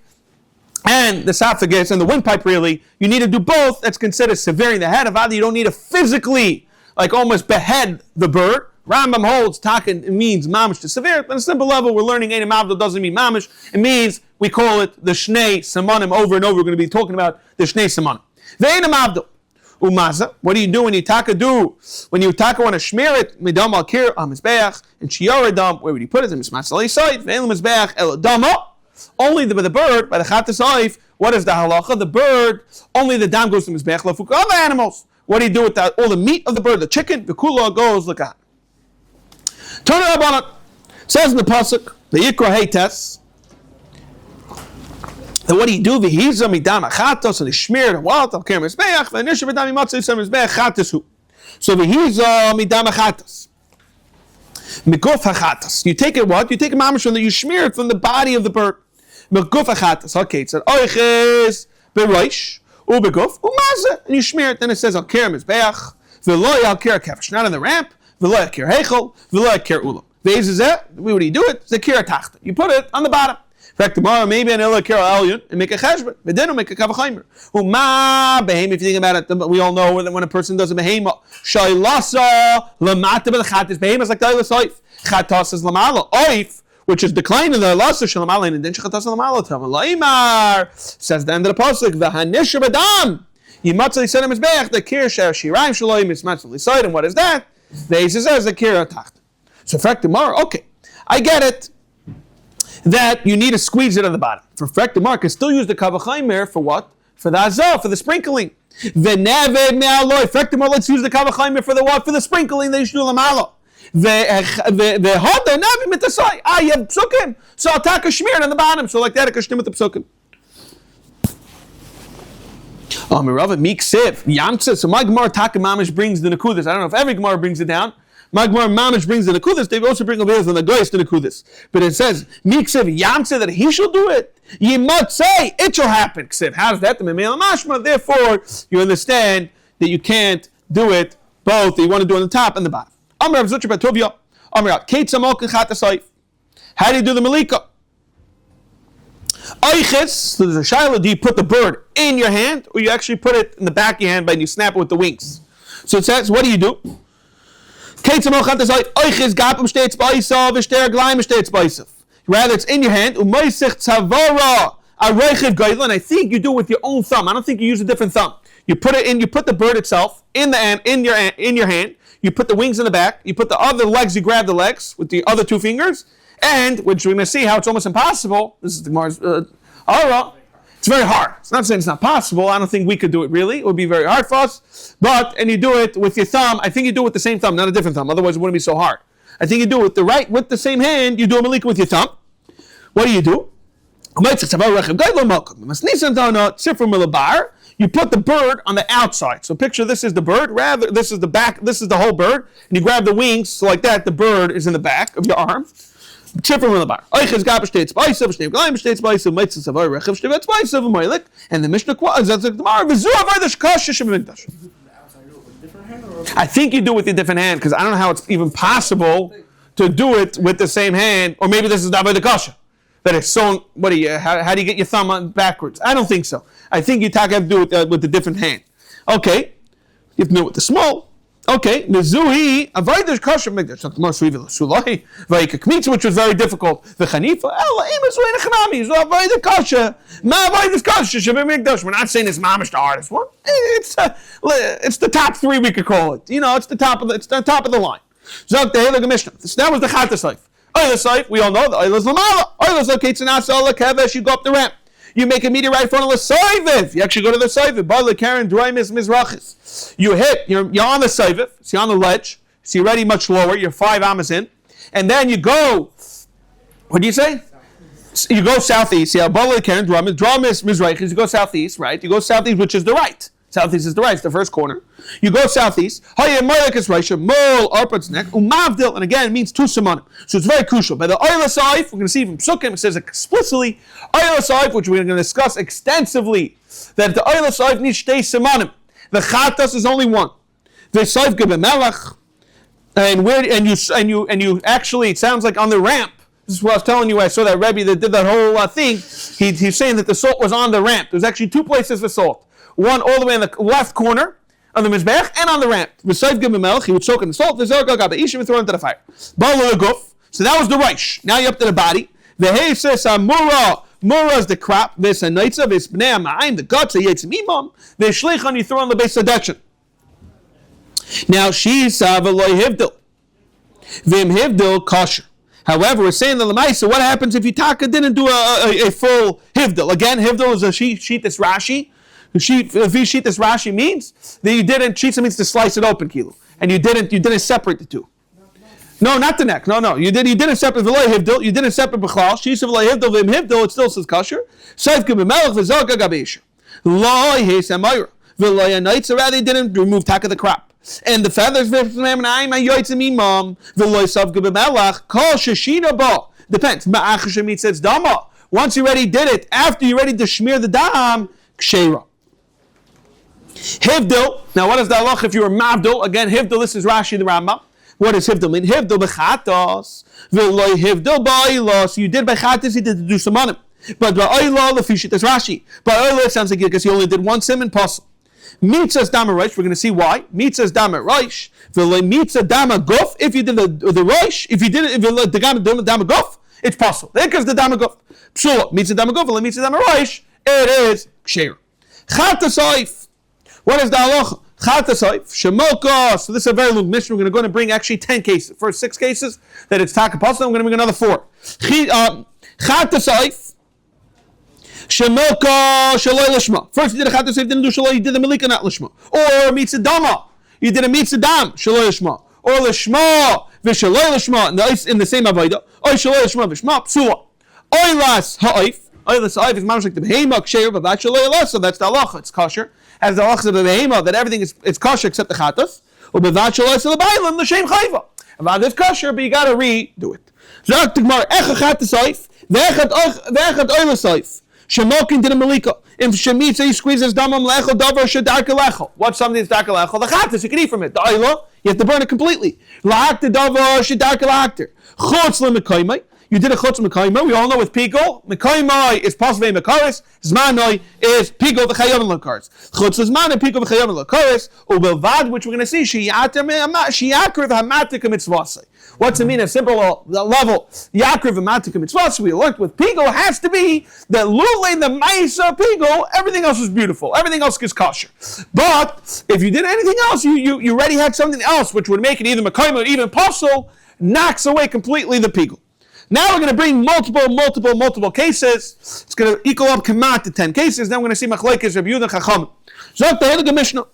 Speaker 1: and the esophagus and the windpipe, really, you need to do both. That's considered severing the head of Adi. You don't need to physically, like almost behead the bird. Rambam holds taken means mamish to severe. But on a simple level, we're learning ein mavdil doesn't mean mamish. It means we call it the shnei samanim over and over. We're going to be talking about the shnei samanim. Ve'en mavdil. Umaza. What do you do when you want to shmear it? Midam al kir al mizbeach and shiyaradam. Where would you put it? In mismatzalei side. Ve'en mizbeach el dama. only the bird, by the Chatas Oif, what is the halacha? The bird, only the dam goes to Mizbech, Lafuk, other animals. What do you do with that? All the meat of the bird, the chicken, the kula goes, look at. Turn it up on it. Says in the pasuk, the Yikra Heites, then what do you do? V'hizah midam achatos, and he smeared a walt al ker mizbeach, v'nisha v'dam imatzah yisam mizbeach chatasu. So v'hizah midam achatos. Mikuf achatos. You take it what? You take a mamash from that you smear it from the body of the bird. Mikuf achatos. Okay, it said oiches beroish ubeguf umazeh, and you smear it. Then it says al ker mizbeach v'loy al ker kefesh. Not on the ramp. V'loy al ker heichel v'loy al ker ulam. What do you do it? Zakir tachta. You put it on the bottom. In fact, tomorrow maybe an ila kira elyon and make a cheshbon, but then make a kavachaymer. Uma behem. If you think about it, we all know that when a person does a behema, shaylasa lamata b'chatis. Behema is like the oif. Chatas is lamala. Oif, which is declining the lasa shalamala, and then chatas lamala. Tama laimar says the end of the pasuk. V'hanisha b'dam. Yimatzah yisadam is beach. The kir shiraim shaloim is matzah yisadim. And what is that? The Eisa says the kira tachta. So frek tomorrow, okay, I get it. That you need to squeeze it on the bottom. For frek tomorrow, I can still use the kavachaymer for what? For the azah, for the sprinkling. V'neved me'aloi. Frek tomorrow, let's use the kavachaymer for the what? For the sprinkling. They should do lamalo. V'hoda navi mitasai. You have psukim. So I'll take a shmir on the bottom. So like that, I can shtim with the psukim. Mirava miksiv yamtza. So my Gemara Taka Mamish brings the nekudas. I don't know if every Gemara brings it down. Magmar Mamish brings the nekudas. They also bring over here the goyis to nekudas. But it says miksiv yamtza that he shall do it. Ye might say it shall happen. Ksiv. How's that? The memela mashma. Therefore, you understand that you can't do it both. You want to do it on the top and the bottom. Amar Rav Zutra Batovia. Amar Kate Samok and Chat Asayif. How do you do the malika? Aichis, so there's a shiloh, do you put the bird in your hand, or you actually put it in the back of your hand and you snap it with the wings? So it says, what do you do? Rather, it's in your hand, and I think you do it with your own thumb. I don't think you use a different thumb. You put it in, you put the bird itself in your hand, you put the wings in the back, you put the other legs, you grab the legs with the other two fingers, and, which we may see how it's almost impossible. This is the Gemara's aura. It's very hard. It's not saying it's not possible. I don't think we could do it really. It would be very hard for us. And you do it with your thumb. I think you do it with the same thumb, not a different thumb. Otherwise, it wouldn't be so hard. I think you do it with the same hand. You do a malika with your thumb. What do? You put the bird on the outside. So picture this is the bird. Rather, this is the back. This is the whole bird. And you grab the wings. So like that, the bird is in the back of your arm. And the Mishnah quotes I think you do it with a different hand because I don't know how it's even possible to do it with the same hand. Or maybe this is the kasha that it's sewn. What do you? How do you get your thumb on backwards? I don't think so. I think you have to do it with the different hand. Okay, you have to do it with the small. Okay, Mizuhi, avoiders kosher mikdash. Which was very difficult. The Chanifa, avoid kosher. Avoid kosher should be mikdash. We're not saying it's mamish the hardest one. It's the top three we could call it. You know, it's the top of the line. Zog the Heilige Mishnah. So that was the Chatas Life. Oilas Life, we all know the Oilas Lamala. Oilas Life, Ketzanasa Allah Kevesh. You go up the ramp. You make a meteor right in front of the Soiviv. You actually go to the Soiviv. Bala Karen Draimis Mizrachis. You hit, you're on the Soiviv, so you're on the ledge, so you're already much lower, you're 5 amas in, and then you go, what do you say? You go southeast, yeah, Bala Karen Draimis Mizrachis, you go southeast, right? You go southeast, which is the right. Southeast is the right, it's the first corner. You go southeast, and again, it means two simonim. So it's very crucial. By the Oilas Saif, we're going to see from Psukim, it says explicitly, Oilas Saif, which we're going to discuss extensively, that the Oilas Saif needs shtei simonim. The Chatas is only one. The Saif Gebemelach, and you actually, it sounds like on the ramp. This is what I was telling you. I saw that Rebbe that did that whole thing. He's saying that the salt was on the ramp. There's actually two places for salt. One all the way in the left corner of the Mizbech and on the ramp. V'sayv gib melech, he would soak in the salt, v'zor gagab ishim and throw it into the fire. Bala guf. So that was the reish. Now you're up to the body. V'hei says mura. Mura is the crop. V'sanaitza v'sbnei ma'ayim, the guts, v'yetzim imam. V'shlichan, you throw on the base sedation. Now she's v'loy hivdil. V'im hivdil kosher. However, we're saying the Lamaisa, what happens if you taka didn't do a full hivdal? Again, hivdal is a sheet that's Rashi. If sheet this Rashi means that you didn't, shitza means to slice it open, kilo, and you didn't separate the two. No, not the neck. No. You didn't separate v'loy hivdal. You didn't separate b'chlal. Shisa v'loy hivdal v'im hivdal. It still says kosher. Seif g'b'melech v'zog g'gabeisha. Loy heis amayra v'loy anaitz. Rather, he didn't remove taka the crop and the feathers. V'im yoytzim imam v'loy sav g'b'melech kol sheshina ba. Depends. Ma'achashem mitzvah dama. Once you already did it, after you're ready to smear the dam, kshera. Hivdal. Now, what is the halach if you were mavdal? Again, hivdal. This is Rashi the Rambam. What does hivdal mean? Hivdal b'chatos, v'loy hivdal ba'olos. You did b'chatos, you did to do some on him. But ba'olah lefishit is Rashi. Ba'olah it sounds like because he only did one sim and pasul. Mitzvah's dama reish. We're going to see why. Mitzvah's dama reish. V'loy mitzvah dama guf. If you did the reish, if you did it, if you did the dama guf, it's pasul. Because the dama guf. Psula. Mitzvah dama guf. V'loy mitzvah dama reish. It is ksher. Chatasayif. What is the halacha? Chatasayif, shemoka. So this is a very long mission. We're going to bring actually 10 cases. First 6 cases that it's taka pasul. I'm going to bring another 4. Chatasayif, shemoka shaloi lishma. First you did a chatasayif, didn't do shaloi. You did a melika not lishma. Or mitzvah dama. You did a mitzvah dam shaloi lishma. Or lishma v'shaloi lishma in the same avodah. Or shaloi lishma v'shma psula. Oilas ha'if. Oilas ha'if is mamish like the behema ksher v'vat shaloi alas. So that's the halacha. It's kosher. As the halachas of the behema, that everything is kosher except the chatas. Ubevat shalois the bailam l'shem chayva. About this kosher, but you got to redo it. Zok the Gemara echad chatasayif ve'echad oilasayif shemokin did a malika. If shemitza he squeezes damam lechol davar shedarka lechol. What's something that's darka lechol? The chatas you can eat from it. The oila you have to burn it completely. Lahakter davar shedarka lahakter. Chutz lemekaymai. You did a chutz mekaymai. We all know with pigo. Mekaymai is pasvei mekaris. Zmanoi is pigo v'chayom l'karis. Chutz zman and pigo v'chayom l'karis. Ubelvad, which we're going to see, shiyakriv hamatik mitzvasei. What's it mean? A simple level. Yakriv hamatik mitzvasei. We learned with pigo has to be that lulei the maisa pigo. Everything else is beautiful. Everything else is kosher. But if you did anything else, you already had something else which would make it either mekaymai or even pasul, knocks away completely the pigo. Now we're going to bring multiple cases. It's going to equal up kamat to 10 cases. Then we're going to see machlekes Rabbi Yehuda and Chacham. Zok the Heilige Mishnah.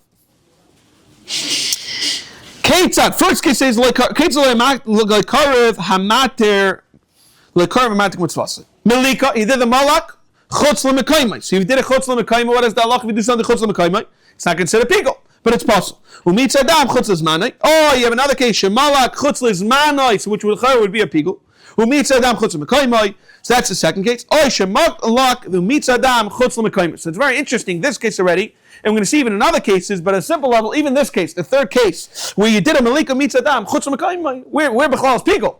Speaker 1: Ketzat. First case says Ketzat lekarev hamater mitzvasei. Melika. He did the malak chutz lemekaymai. So if you did a chutz lemekaymai, what is the halach? If you do something chutz lemekaymai, it's not considered pigo, but it's possible. Umitz adam chutz lezmanai. Oh, you have another case. Shemalak chutz lezmanai, so which would be a pigo. So that's the second case. So it's very interesting, this case already, and we're going to see even in other cases, but at a simple level, even this case, the third case, where you did a malika mitzadam, where b'chlal is pigo.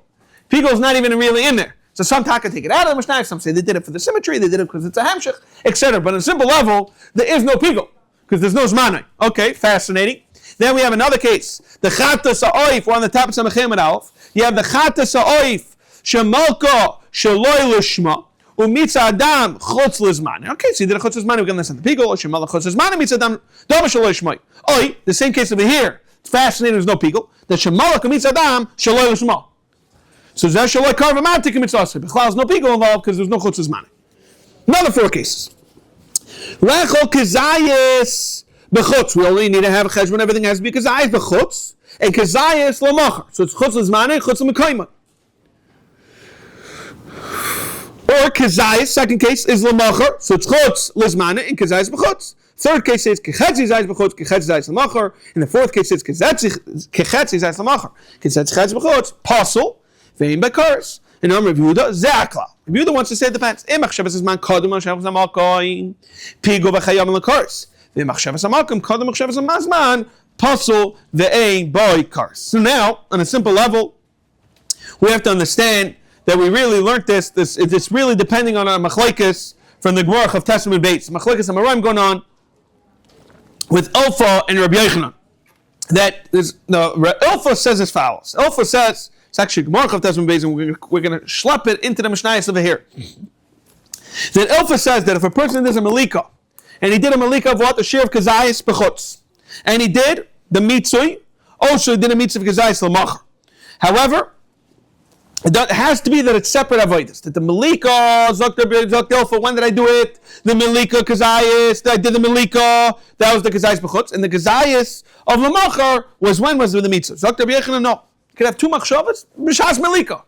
Speaker 1: Pigo is not even really in there. So some taka take it out of the Mishnah, some say they did it for the symmetry, they did it because it's a hamshich, etc. But on a simple level, there is no pigo, because there's no zmanai. Okay, fascinating. Then we have another case, the chatas ha'oif, we're on the top of Samachem and Aleph. You have the chatas ha'oif, shemalka shaloi lishma umitza adam chutz lizman. Okay, so you did a chutz lizman. We're going to send the pigo. Shemalka chutz lizman umitza adam dama shaloi lishma. Oi, the same case over here. It's fascinating. There's no pigo. The shemalka umitza adam shaloi lishma. So zeh shaloi karvamatik umitzasei. B'chlal is no pigo involved because there's no chutz lizman. Another 4 cases. Rechol kezayis b'chutz. We only need to have a cheshbon. Everything has to be kezayis b'chutz and kezayis l'machar. So it's chutz lizman and chutz l'mekayma. Or kezayis, second case, is l'machar, so it's chutz lizmana and kezayis b'chutz. Third case is kechetzi zayis b'chutz, kechetzi zayis l'machar. And the fourth case is kechetzi zayis l'machar, kechetzi zayis b'chutz, pasul, ve'im b'karis. In Amr of Yehuda, ze'akla. Yehuda wants to say it depends. Im achshavas izman kodem achshavas amakoim, pigo v'chayam l'karis. Ve'im achshavas amakim, kodem achshavas amazman, pasul, ve'im b'karis. So now, on a simple level, we have to understand that we really learned this. It's really depending on our machlekes from the Gemara of Testament Bais. Machlekes Amoraim going on with Elfa and Rabbi Yochanan. That is, Elfa says as follows. Elfa says, it's actually Gemara of Testament Bais, and we're going to schlep it into the Mishnayos over here. That Elfa says that if a person does a malika, and he did a malika of what? The shir of kazayis b'chutz, and he did the mitzui, also he did a mitzvah of kazayis l'machar. However, It has to be that it's separate avodas. That the Malika, Zokter, when did I do it? The Malika Kazayas, I did the Malika, that was the Kazayas B'chutz, and the Kazayas of Lamachar was when was the Mitzvah. Zokter B'yechana, no. You could have two Machshavas, B'shas Malika,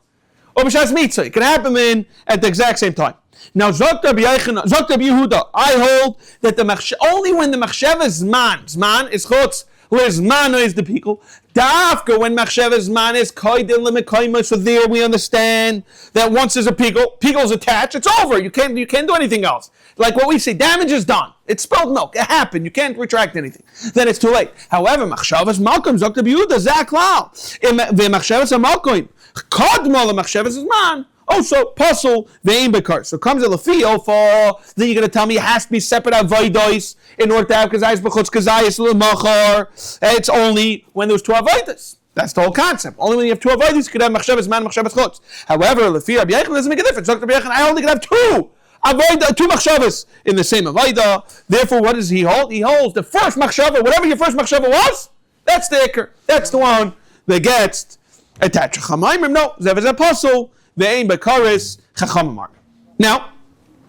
Speaker 1: or B'shas Mitzvah. It can happen at the exact same time. Now, Zokter Yehuda, I hold that only when the Machshavas Zman is Chutz, where Zman is the people, Dafka, when Machshavas Zman is Koidin Lemekayma, so there we understand that once there's a pickle's attached, it's over. You can't do anything else. Like what we say, damage is done. It's spilled milk. It happened. You can't retract anything. Then it's too late. However, Machshavas Malkum, Zokter Yehuda, Zaklal, Machshavas Malkum, Kodma Machshavas Zman. Also, puzzle vein bekar. So comes a lafio for. Then you're going to tell me it has to be separate avodos in order to have kazayis b'chutz kazayis l'machar. It's only when there's two avodos. That's the whole concept. Only when you have two avodos you could have machshavas man, machshavas chutz. However, lafio Rabbi Yechon doesn't make a difference. Dr. Rabbi Yechon, I only can have two machshavas in the same avodah. Therefore, what does he hold? He holds the first machshava, whatever your first machshava was. That's the ikar. That's the one that gets attached. Chamaimim no. Zev is a puzzle. Ve'ein bekaris chachamamar. Now,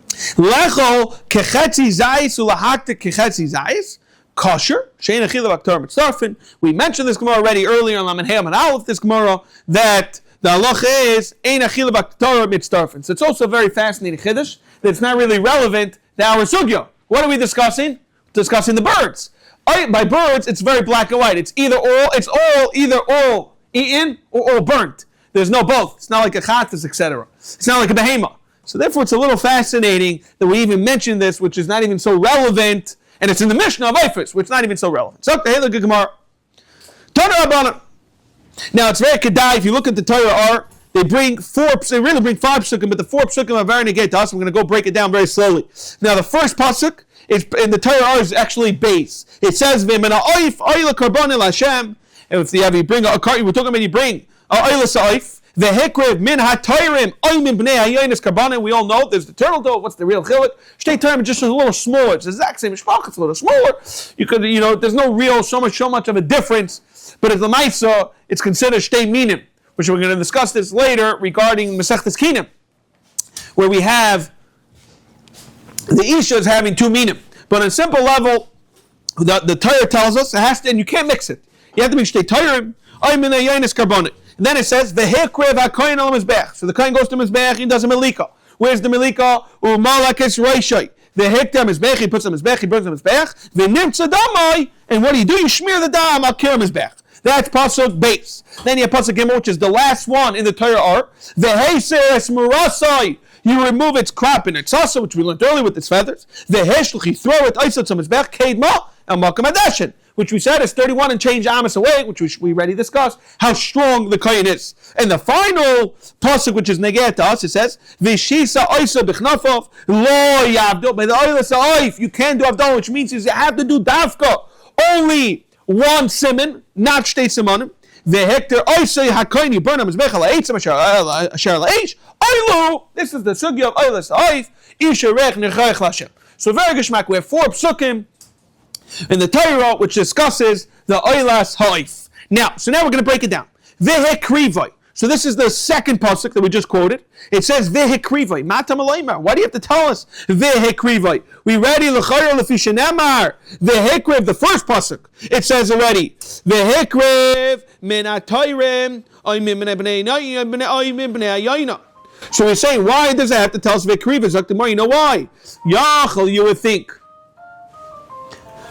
Speaker 1: lechol kechetzi zayis ulahakta kechetzi zayis kosher shein achila b'aktar mitzarfin. We mentioned this Gemara already earlier on Laman Hey and Aleph. This Gemara that the halacha is ein achila b'aktar mitzarfin. So it's also very fascinating chiddush that it's not really relevant to our sugya. What are we discussing? Discussing the birds. By birds, it's very black and white. It's either all eaten or all burnt. There's no both. It's not like a chatas, etc. It's not like a behema. So therefore, it's a little fascinating that we even mention this, which is not even so relevant, and it's in the Mishnah of Eifus, which is not even so relevant. So, hey, look at Gemara. Torah Rabbanan. Now, it's very kedai. If you look at the Torah, they really bring 5 psukim, but the 4 psukim are very negate to us. I'm going to go break it down very slowly. Now, the first pasuk is in the Torah is actually base. It says, "V'mena oif oila karbon el Hashem." And you bring a cart, we're talking about you bring oila sa'if. The hekrev min ha'toyrim oimin bnei hayonis karbanim. We all know there's the turtle dove. What's the real chiluk? Shtei toyrim just a little smaller. It's the exact same mishpach. It's a little smaller. You could, there's no real so much of a difference. But as the Maisa, it's considered shtei minim, which we're going to discuss this later regarding Masechtas Kinim, where we have the Isha is having 2 minim. But on a simple level, the Torah tells us it has to, and you can't mix it. You have to be shtei toyrim oimin hayonis karbanim. And then it says, "V'hekrev hakoyin al mizbech." So the kohen goes to mizbech, he does a melika. Where's the melika? U'malakes reishai. V'hekter mizbech, he puts the mizbech, he burns the mizbech. V'nimtza damai, and what do? You smear the dam al kir mizbech. That's pasuk base. Then you have pasuk gimel, which is the last one in the Torah art. V'heiseres murasai. You remove its crop and its asa, which we learned earlier with its feathers. V'heshluch, you throw it aisat to mizbech, keidma, and makam adashin, which we said is 31 and change amas away, which we already discussed, how strong the kohen is. And the final pasuk, which is negeh to us, it says, V'shisa oisa b'chnafov, lo yavdo, by the oilas oif, you can't do avdol, which means you have to do dafka, only 1 simon, not shtei simonim. V'hekter oisa hakoyin, you burn them as bechal ha'etzim asher la'eish, oilu, this is the sugya of oilas oif, isha rech nechayach l'Hashem. So very geshmak, we have 4 psukim in the Torah, which discusses the oilas ha'if. Now we're going to break it down. Vehekrivai. So this is the second pasuk that we just quoted. It says vehekrivai. Matam alayma. Why do you have to tell us vehekrivai? We ready l'chayr l'fishenemar. Vehekriv, the first pasuk. It says already vehekriv min ha'toyrim oimim bnei hayayna. So we're saying, why does it have to tell us vehekrivai? Zaktamar, you know why? Yachal, you would think.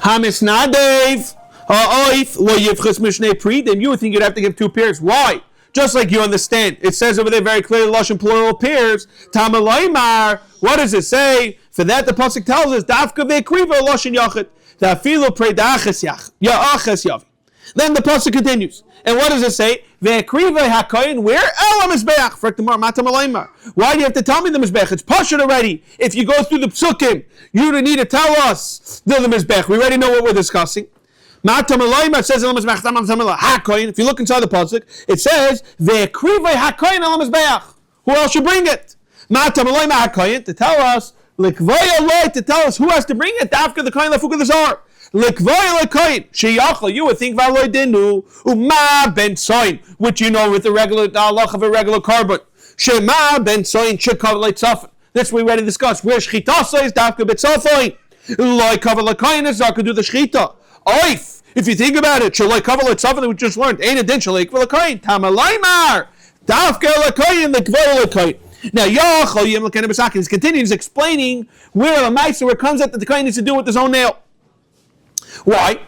Speaker 1: Hamisnadev ha'oif lo yivchas mishnei pridim. You would think you'd have to give 2 pairs. Why? Just like you understand. It says over there very clearly, lashon plural pairs. Tamalaymar. What does it say? For that the pasuk tells us, dafka ve'kriva lashon yachid. Da'afilu predachas ya'achas yavi. Then the pasuk continues. And what does it say? Ve'kriva ha'koyin. Where? Elam mizbeach. For tomorrow, matamalaymar. Why do you have to tell me the mizbeach? It's pashut already. If you go through the psukim, you don't need to tell us the mizbeach. We already know what we're discussing. Matamalaymar says elam mizbeach. Ha'koyin. If you look inside the pasuk, it says ve'kriva ha'koyin elam mizbeach. Who else should bring it? Matamalaymar ha'koyin to tell us. To tell us who has to bring it. Dafka the koyin lefuk of the zar. lekvoy lekoyin sheyachol. You would think v'aloy dinu uma ben tzoyin, which you know with the regular halach of a regular carbon. Shema ben tzoyin shekav leitzafin. This we already discussed. Where shchita is dafka betzafoin. Loy cover lekoyin is zaka do the shchita. Oif. If you think about it, shaloi cover leitzafin that we just learned. Ain't adin shaloi kvar lekoyin. Tamalaymar dafka lekoyin lekvoy lekoyin. Now, Yachol Yom Lekena B'Sakin is continues explaining where the Maisa, where it comes out that the Kohen needs to do with his own nail. Why?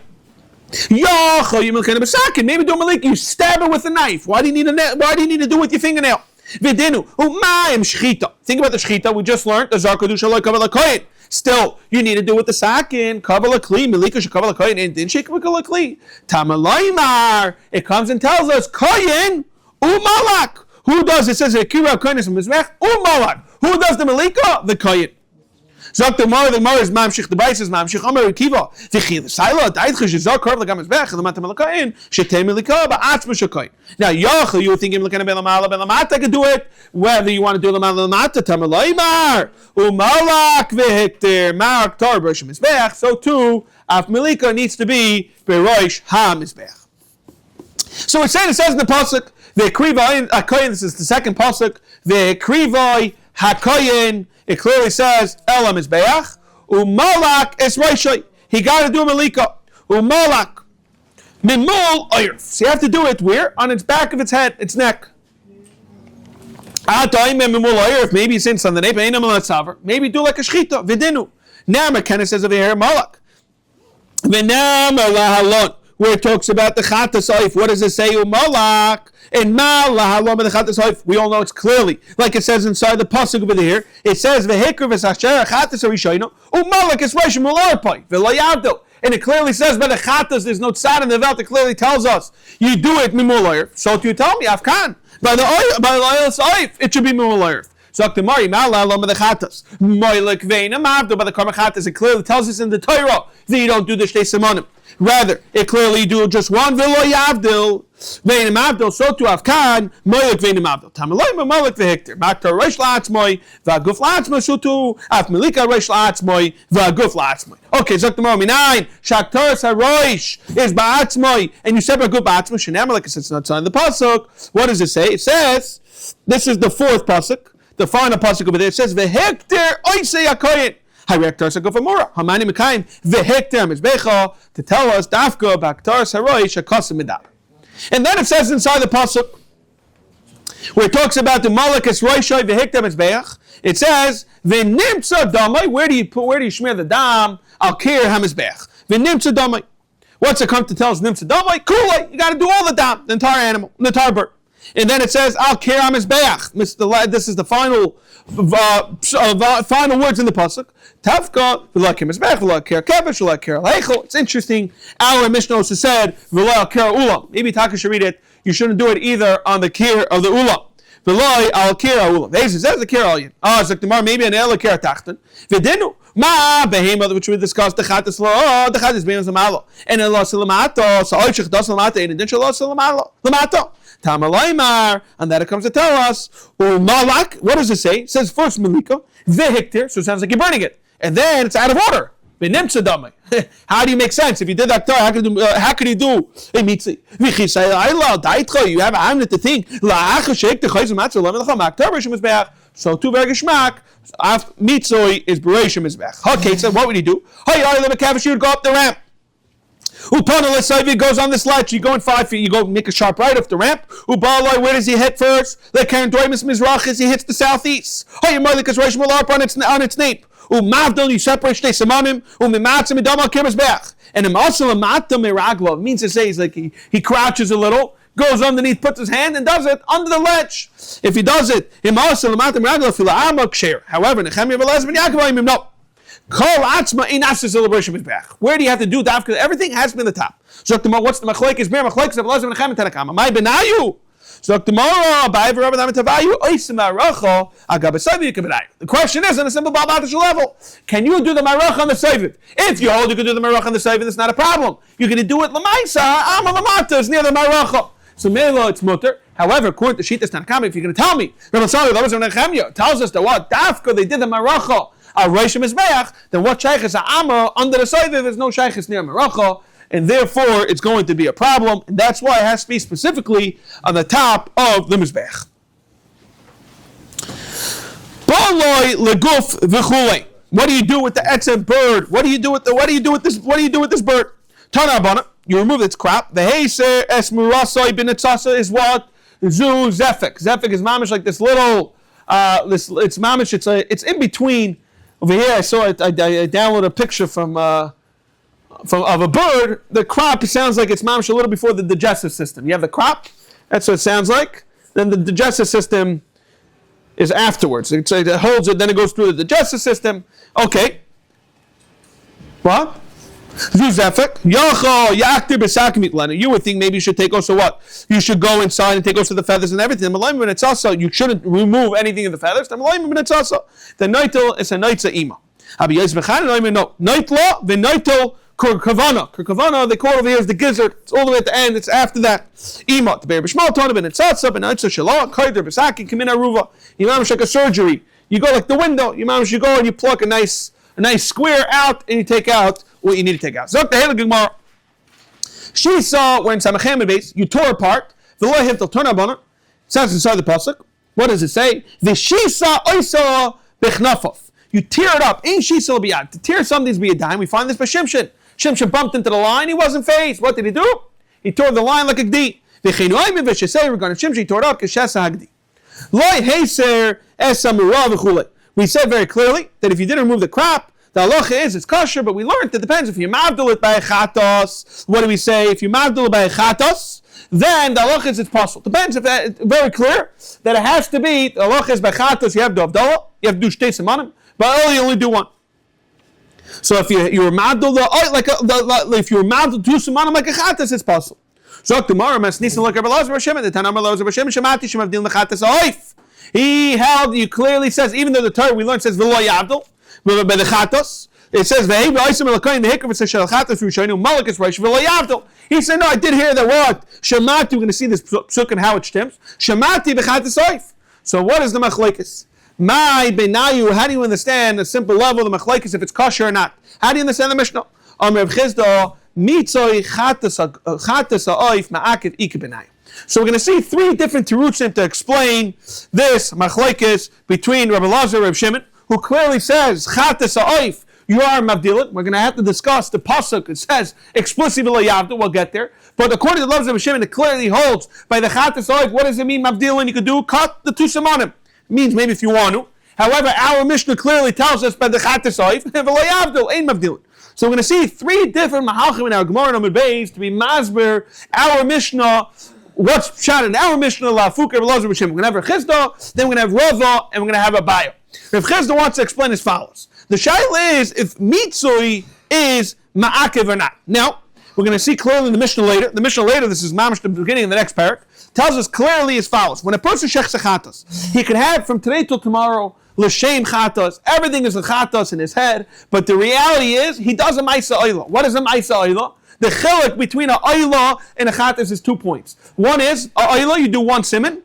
Speaker 1: Yachol Yom Lekena B'Sakin. Maybe do a Malik, you stab it with a knife. Why do you need to do it with your fingernail? Videnu Umayim Shchita. Think about the Shchita we just learned. The Zarko Du Shaloi Kaval HaKohen. Still, you need to do it with the Sakin. Kaval HaKli, Melika Shekaval HaKohen, and then Shekaval HaKli. Tamalaymar. It comes and tells us Kohen Umalak. Who does it? Says Akira Kohen is Mizrach Umalak. Who does the Malika? The Kohen. Zok the Mara is Mamshich. The Bais is Mamshich. Amar Akiva. V'chi the Saila Daitchish is Zok Korv Lagam Mizrach. The Matam Malakain. Shetei Malika Ba'atzma Shekoyin. Now Yachol, you think Malakana Belamala Belamata can do it. Whether you want to do Lamala Belamata, Tamalaymar Umalak v'Hikter Marak Tar Bershim Mizrach. So too, Af Malika needs to be Beroish Ha Mizrach. So it says in the pasuk. Ve'krivai hakoyin. This is the second pasuk. Ve'krivai hakoyin. It clearly says Elam is beach. Umalak is reishay. He got to do a malika. Umalak mimul oyer. So you have to do it where? On its back of its head, its neck. Mimul oyer. Maybe it's in something. Maybe do like a shchita. Vidinu. Nama Kenna says over here malak. V'nama lahalon. Where it talks about the chatas oif. What does it say? Umalak. And we all know it's clearly, like it says inside the pasuk over there, it says, and it clearly says by the chatas, there's no tzad in the velt, it clearly tells us, you do it mimulayer. So you tell me, Afkan, by the oil oif, it should be mimulayer. So the Mari Mala the Chatas. Moilek Veina Mavdo by the Karma Chatas. It clearly tells us in the Torah that you don't do the Shtei Simonim. Rather, it clearly do just one Velo Yavdil. Veina Mavdo, so to Afkan, Moilek Veina Mavdo. Tamaloi Moilek Vehictor. Maktar Reish Latzmoy, Vaguf Latzmoy Sutu, Af Melika Reish Latzmoy, Vaguf Latzmoy. Okay, Zok the Mari 9. Shaktar Saroish is Ba'atzmoy. And you said Vaguf Ba'atzmoy, Shinam, like it's not signed the Pasuk. What does it say? It says, this is the fourth Pasuk. The final pasuk over there, it says v'hekter oisei hakoyin. Hayrektar sagofamora. Hamani mekayim v'hekter mizbecha to tell us dafka baktar saroish hakasim midab. And then it says inside the pasuk where it talks about the malakas roishay v'hekter mizbech. It says v'nimtza damai. Where do you smear the dam? Al kir hamizbech. V'nimtza damai. What's it come to tell us? Nimtza damai. Cool. You got to do all the dam, the entire animal, the entire bird. And then it says, Al Kiram is Beach. This is the final words in the pasuk. Tafka, V'lakim is Beach, V'lakir Kevish, V'lakir Leichel. It's interesting. Our Mishnah said, V'lakir Ulam. Maybe Taka should read it. You shouldn't do it either on the Kir of the Ulam. V'lai Al Kir Ulam. This says the Kir Alien. It's like the Mar, maybe an El Kir Tachten. V'dinu. Ma behema, which we discussed, the chatas law, the chatas being lamalo, and Allah salamato, so oichich das lamata, and then Allah salamato. Tamalaymar, and that it comes to tell us, malak. What does it say? It says first malika, vehikter, so it sounds like you're burning it, and then it's out of order. How do you make sense? If you did that, how could you do a mitzvah? You have a hamlet to think. So two very geschmack. Mitzvah is bereshim mizbech. Okay, so what would he do? Hey, you would go up the ramp. Upon goes on the sledge. You go in 5 feet. You go make a sharp right off the ramp. Ubaloi, where does he hit first? Like Karen Doimus Mizrachis, he hits the southeast. Hey, Malikas Reish Malarp on its nape. Umavdon, you separate Shtei Samamim. Umimatzim Idam Al Kirbizbech. And also Amatam Miraglo means to say he's like he crouches a little, goes underneath, puts his hand and does it under the ledge. If he does it, however, Nechemia Velez Ben Yaakov no. Where do you have to do that? Because everything has to be in the top. So what's the machlekes? Machlekes of Velez Ben Nechemia Tanakama. My benayu. So the question is on a simple Balbatish level. Can you do the Marach on the Seviv? If you hold you can do the Marach on the Seviv, it's not a problem. You're going to do it Lamaisa, Amal Lamata is near the Marach. So Melo, it's mutter. However, according to Shitas Tanakama, if you're going to tell me, tells us that what? Dafka, they did the Marach al Rosh Mizbeach, then what shaykhis ha'ama under the soiviv is no shaykhis near meracha, and therefore it's going to be a problem, and that's why it has to be specifically on the top of the Mizbeach. Baloi leguf v'chulei. What do you do with the etzem bird? What do you do with this bird? Tanabana, you remove its crop. The heiser es murasoi b'netzasa is what? Zu zefik. Zefik is mamish like this little. It's mamish. It's in between. Over here, I saw it. I downloaded a picture from of a bird. The crop sounds like it's mamish a little before the digestive system. You have the crop. That's what it sounds like. Then the digestive system is afterwards. It holds it, then it goes through the digestive system. Okay. What? You would think maybe you should take also what? You should go inside and take also the feathers and everything. You shouldn't remove anything of the feathers. The noitel is a noitza ima. No. Noitla, the noitel kurkavana. Kurkavana, they call it over here as the gizzard. It's all the way at the end. It's after that. Ima. The bear b'shmal tona b'netzatza b'noitza shalom kaider b'saki kamina ruva. Imamish like a surgery. You go like the window. Imamish, you go and you pluck a nice square out and you take out what you need to take out. Zok the Hela Gemara. She saw when Samachem base, you tore apart. The Lord hit the turn it. Sounds inside the pasuk. What does it say? The Shisa Oisa Bechnafov. You tear it up. Ain't Shisa biyad. To tear something's be a dime. We find this by Shimshon. Shimshon bumped into the line. He wasn't phased. What did he do? He tore the line like a gdi. V'chinoyim v'shesei regarding Shimshon. He tore it up. K'shesa hagdi. Loi heiser esamura v'chule. We said very clearly that if you didn't remove the crop, the halacha is it's kosher, but we learned it depends. If you mavdul it by a chatos, what do we say? If you mavdul it by a chatos, then the halacha is it's possible. Depends if that very clear that it has to be the halacha is by chatos. You have to avdala, you have to do shtei simanim, but you only do one. So if you were mavdul if you were mavdul two simanim like a chatos, it's possible. So tomorrow, mas nisan like Rabbi Lazar Hashem, the Tanam Lazar Hashem shemati shemavdil mechatos oif. He held. You clearly says even though the Torah we learned says v'lo yavdil. By the chatos, it says the hikr says shalchatos rishonim malakas reish v'lo yavdil. He said, no, I did hear that what shamati. We're going to see this psuk and how it stems. Shamati b'chatos oif. So what is the machlekes? My benayu. How do you understand the simple level of the machlekes if it's kosher or not? How do you understand the Mishnah? Rav Chisda mitzoi chatos oif ma'akev ikar benayu. So we're going to see three different terutzim to explain this machlekes between Rabbi Lazar and Rabbi Shimon, who clearly says, Chatas ha'oif, you are mavdilit. We're going to have to discuss the pasuk. It says, explicitly lo yavdu, we'll get there. But according to the Rabbi Shimon, it clearly holds, by the Chatas ha'oif, what does it mean, mavdilit? You could do, cut the two samanim. It means maybe if you want to. However, our Mishnah clearly tells us, by the Chatas ha'oif, lo yavdu, ain't mavdilit. So we're going to see three different mahalchim in our Gemara and Beis to be masber, our Mishnah, what's shot in our Mishnah, la fuker, Rabbi Lazar, Rabbi Shimon. We're going to have Chisda, then we're going to have Rava, and we're going to have a Bayo. Rav Chisda wants to explain as follows. The shaila is if mitzui is ma'akev or not. Now, we're going to see clearly in the Mishnah later. The Mishnah later, this is mamish the beginning of the next parak, tells us clearly as follows. When a person shechs chatos, he can have from today till tomorrow l'shem chatos. Everything is a chatos in his head, but the reality is he does a ma'isa oila. What is a ma'isa oila? The chilek between a oila and a chatos is 2 points. One is a oila, you do one siman.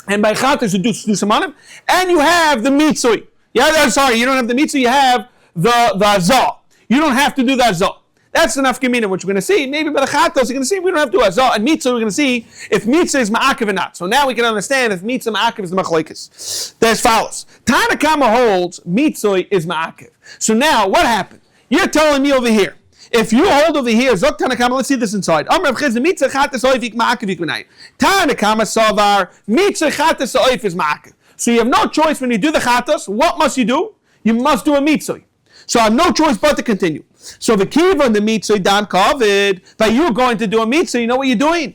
Speaker 1: And by chatos you do samanim, and you have the mitzui. Yeah, sorry, you don't have the mitzui, you have the zah. You don't have to do that zah. That's enough gemina, which we're going to see. Maybe by the chatos you're going to see we don't have to do a zah. And mitzui we're going to see if mitzui is ma'akev or not. So now we can understand if mitzui ma'akev is the machlekes. There's follows. Tanakama holds mitzui is ma'akev. So now what happened? You're telling me over here. If you hold over here, Zok Tanakama, let's see this inside. Amrav Chizda, Mitzah Chatas Oif Ik Ma'akev Ik Benai. Tanakama Savar, Mitzah Chatas Oif is Ma'akev. So you have no choice when you do the Chatas. What must you do? You must do a Mitzah. So I have no choice but to continue. So the Kiva and the Mitzah, Dan Kavid, by you going to do a Mitzah, you know what you're doing?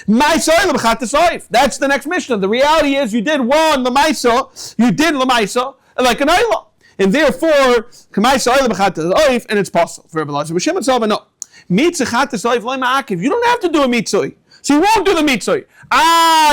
Speaker 1: Ma'asoil Chatas Oif. That's the next Mishnah. The reality is you did one L'maisa, you did L'maisa, like an Ayla. And therefore, and it's possible. For Rabbi Lazar, no. You don't have to do a mitzvah. So you won't do the mitzvah.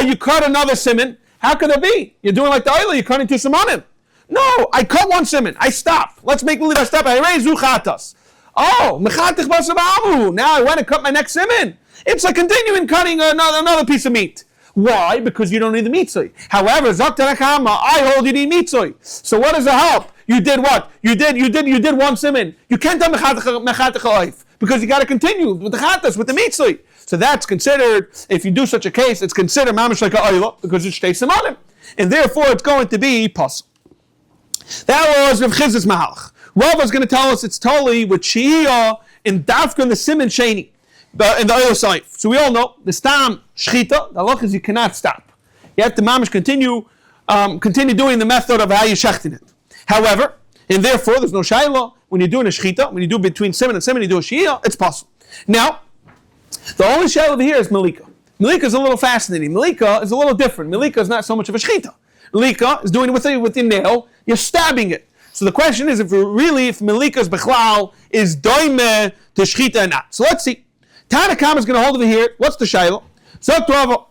Speaker 1: You cut another siman. How could that be? You're doing like the oil, you're cutting two simanim. No, I cut one siman. I stop. Let's make believe I stop. I raise chatas. Oh, mechatich basabamu. Now I went and cut my next siman. It's like continuing cutting another piece of meat. Why? Because you don't need the mitzvah. However, Zok Tanakama, I hold you need mitzvah. So what does it help? You did what? You did one siman. You can't do mechatech oif because you got to continue with the chatas, with the mitzvah. So that's considered, if you do such a case, it's considered mamish like a oila because it's shtei simanim. And therefore it's going to be possible. That was Rav Chiz's mahalach. Rav was going to tell us it's totally with Shia in Dafka and the Simon Sheni, in the oil saif. So we all know, the stam shchita, the halach is you cannot stop. You have to mamish continue doing the method of how you shechting it. However, and therefore there's no shayla, when you're doing a shchita, when you do between Simon and Simon, you do a Shia, it's possible. Now, the only shayla over here is Malika. Malika is a little fascinating. Malika is a little different. Malika is not so much of a shchita. Malika is doing it with your nail, you're stabbing it. So the question is if Malika's Bechlal is doime to shchita or not. So let's see. Tanakam is going to hold over here. What's the shayla? Zok Rava.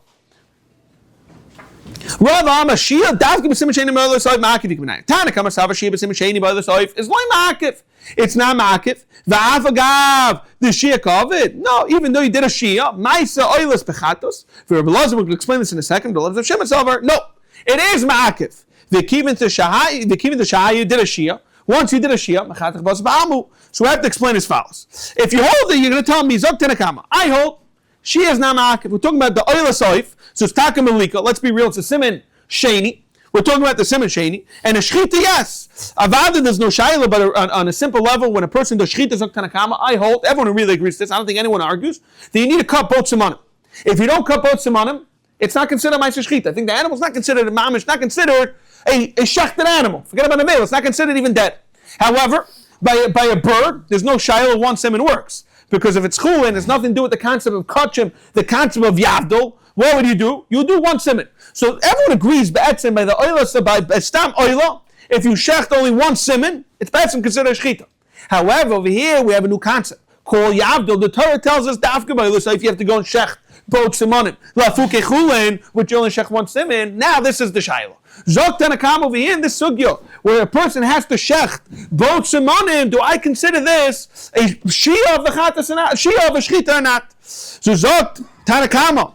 Speaker 1: Rava Ama Shia Davki B'Sim Sheni B'Olah Soif Ma'akiv Yikminai. Tanakam Asava Shia B'Sim Sheni B'Olah Soif is loy Ma'akiv. It's not Ma'akiv. Va'af Agav the Shia Kovid. No, even though you did a Shia, Ma'isa Oilas Bechatos. For Rabbi Lazar, we'll explain this in a second. But Rabbi Shimon Sover, no, it is Ma'akiv. The Kivin to Shahai, you did a Shia. Once you did a Shia, Mechatech Bas Ba'amu. So we have to explain as follows. If you hold it, you're going to tell me Zok Tanakama. I hold Shia is not Ma'akiv. We're talking about the Oilas Soif. So it's Taka Malika. Let's be real. It's a Simon Sheni. We're talking about the Simon Sheni. And a Shchita, yes. Avada, there's no Shaila, but on a simple level, when a person does Shchita Zok Tanakama, I hold, everyone really agrees to this, I don't think anyone argues, that you need to cut both Simanim. If you don't cut both Simanim, it's not considered Ma'aser Shchita. I think the animal's not considered a mamish, not considered a shechted animal. Forget about a male, it's not considered even dead. However, by a bird, there's no Shaila, one Simon works. Because if it's chulin, it's nothing to do with the concept of kachim, the concept of yavdol. What would you do? You do one simon. So everyone agrees be'etzim by the oila, by stam oila, if you shecht only one simon, it's be'etzim considered shchita. However, over here we have a new concept called yavdol. The Torah tells us dafka b'oila, so if you have to go and shecht both simonim, lafuke chulin, which you only shecht one simon, now this is the shayla. Zok Tanakam over here in this sugya, where a person has to shecht both simonim, do I consider this a shia of the chatas or not, shia of a shchita or not? So Zok Tanakama,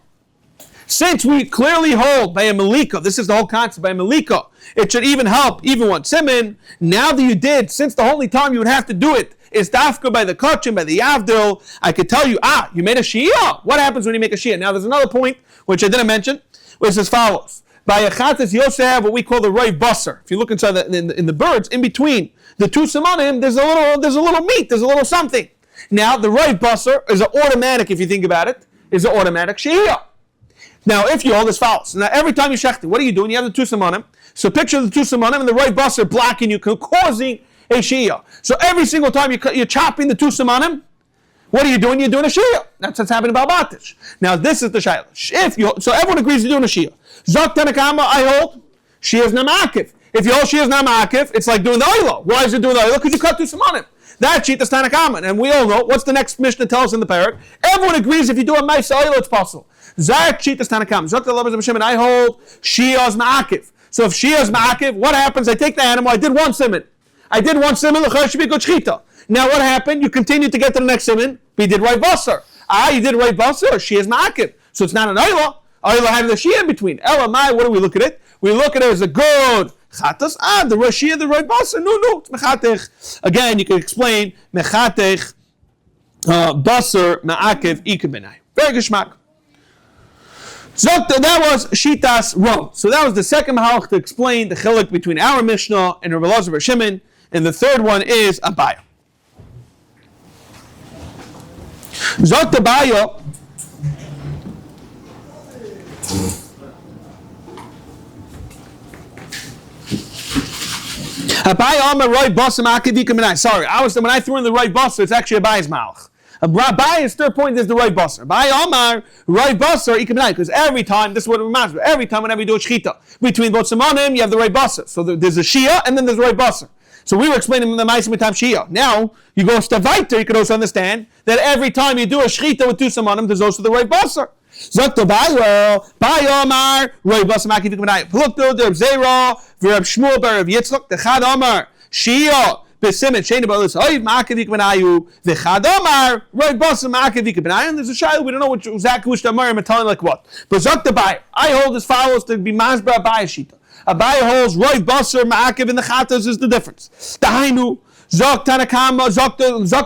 Speaker 1: since we clearly hold by a malika, this is the whole concept, by a malika, it should even help, even one simon. Now that you did, since the only time you would have to do it is dafka by the kachim, by the yavdil, I could tell you, you made a shia. What happens when you make a shia? Now there's another point, which I didn't mention, which is as follows. By a chatas, you also have what we call the roiv basar. If you look inside in the birds, in between the two simonim, there's a little meat, there's a little something. Now the roiv basar is an automatic, if you think about it, is an automatic shia. Now, if you hold as follows. Now, every time you shecht it, what are you doing? You have the two simonim. So picture the two simonim and the roiv basar blocking you, causing a shia. So every single time you're chopping the two simonim, what are you doing? You're doing a shia. That's what's happening about Batish. Now, this is the shayla. So everyone agrees you're doing a shia. Zok Tanakama, I hold, shia is namakiv. If you hold shia is namakiv, it's like doing the oila. Why is it doing the oila? Because you cut two simonim. That sheet is Tanakama. And we all know, what's the next Mishnah tell us in the parak? Everyone agrees if you do a ma'aser oila, it's possible. Zak sheet is Tanakama. Zok Tanakama, and I hold shia is ma'akiv. So if shia is ma'akiv, what happens? I take the animal, I did one simon. L'chayr should be good shchita. Now what happened? You continue to get to the next simon, but you did right basar. You did right basar, shia is ma'akiv. So it's not an oila. Oila having the shia in between. Elamai, what do we look at it? We look at it as a good chatas. The shia, the right basar. No, it's mechatech. Again, you can explain mechatech basar ma'akiv ikabinai. Very geschmack. So that was Shitas Ro. So that was the second mahalach to explain the chiluk between our Mishnah and Rabbi Lazar bar Shimon, and the third one is Abaya. Zot Abaya. Abaya Amar Roy Basam Akidika Minai. Sorry, when I threw in the right basar, it's actually Abaya's malach. Abaya's third point is the right basar. Abaya Amar right basar Ikaminai, because every time, this is what it reminds me. Every time whenever you do a shchita between both simonim, you have the right basar. So there's a shia and then there's the right basar. So we were explaining the ma'asim time shia. Now you go step weiter, you can also understand that every time you do a shchita with two simonim, there's also the right basar. Zokto Baya Amar Roy Basam Akidika Minai. Plukto der Zera Verb Shmuel Bar Yitzchak the Chad Amar Shia. Besimin Scheiner Ba'olis Oiv Ma'akedik Benayu V'Chad Amar Roy Basam Ma'akedik Benayu. And there's a child we don't know exactly which Amar I'm telling like what. But Zok the Bayer, I hold as follows to be Masbra Bayer Shita. Abaye holds Roy Basar Ma'akiv in the Chatas is the difference. Dahainu, Zok Tanakama, Zok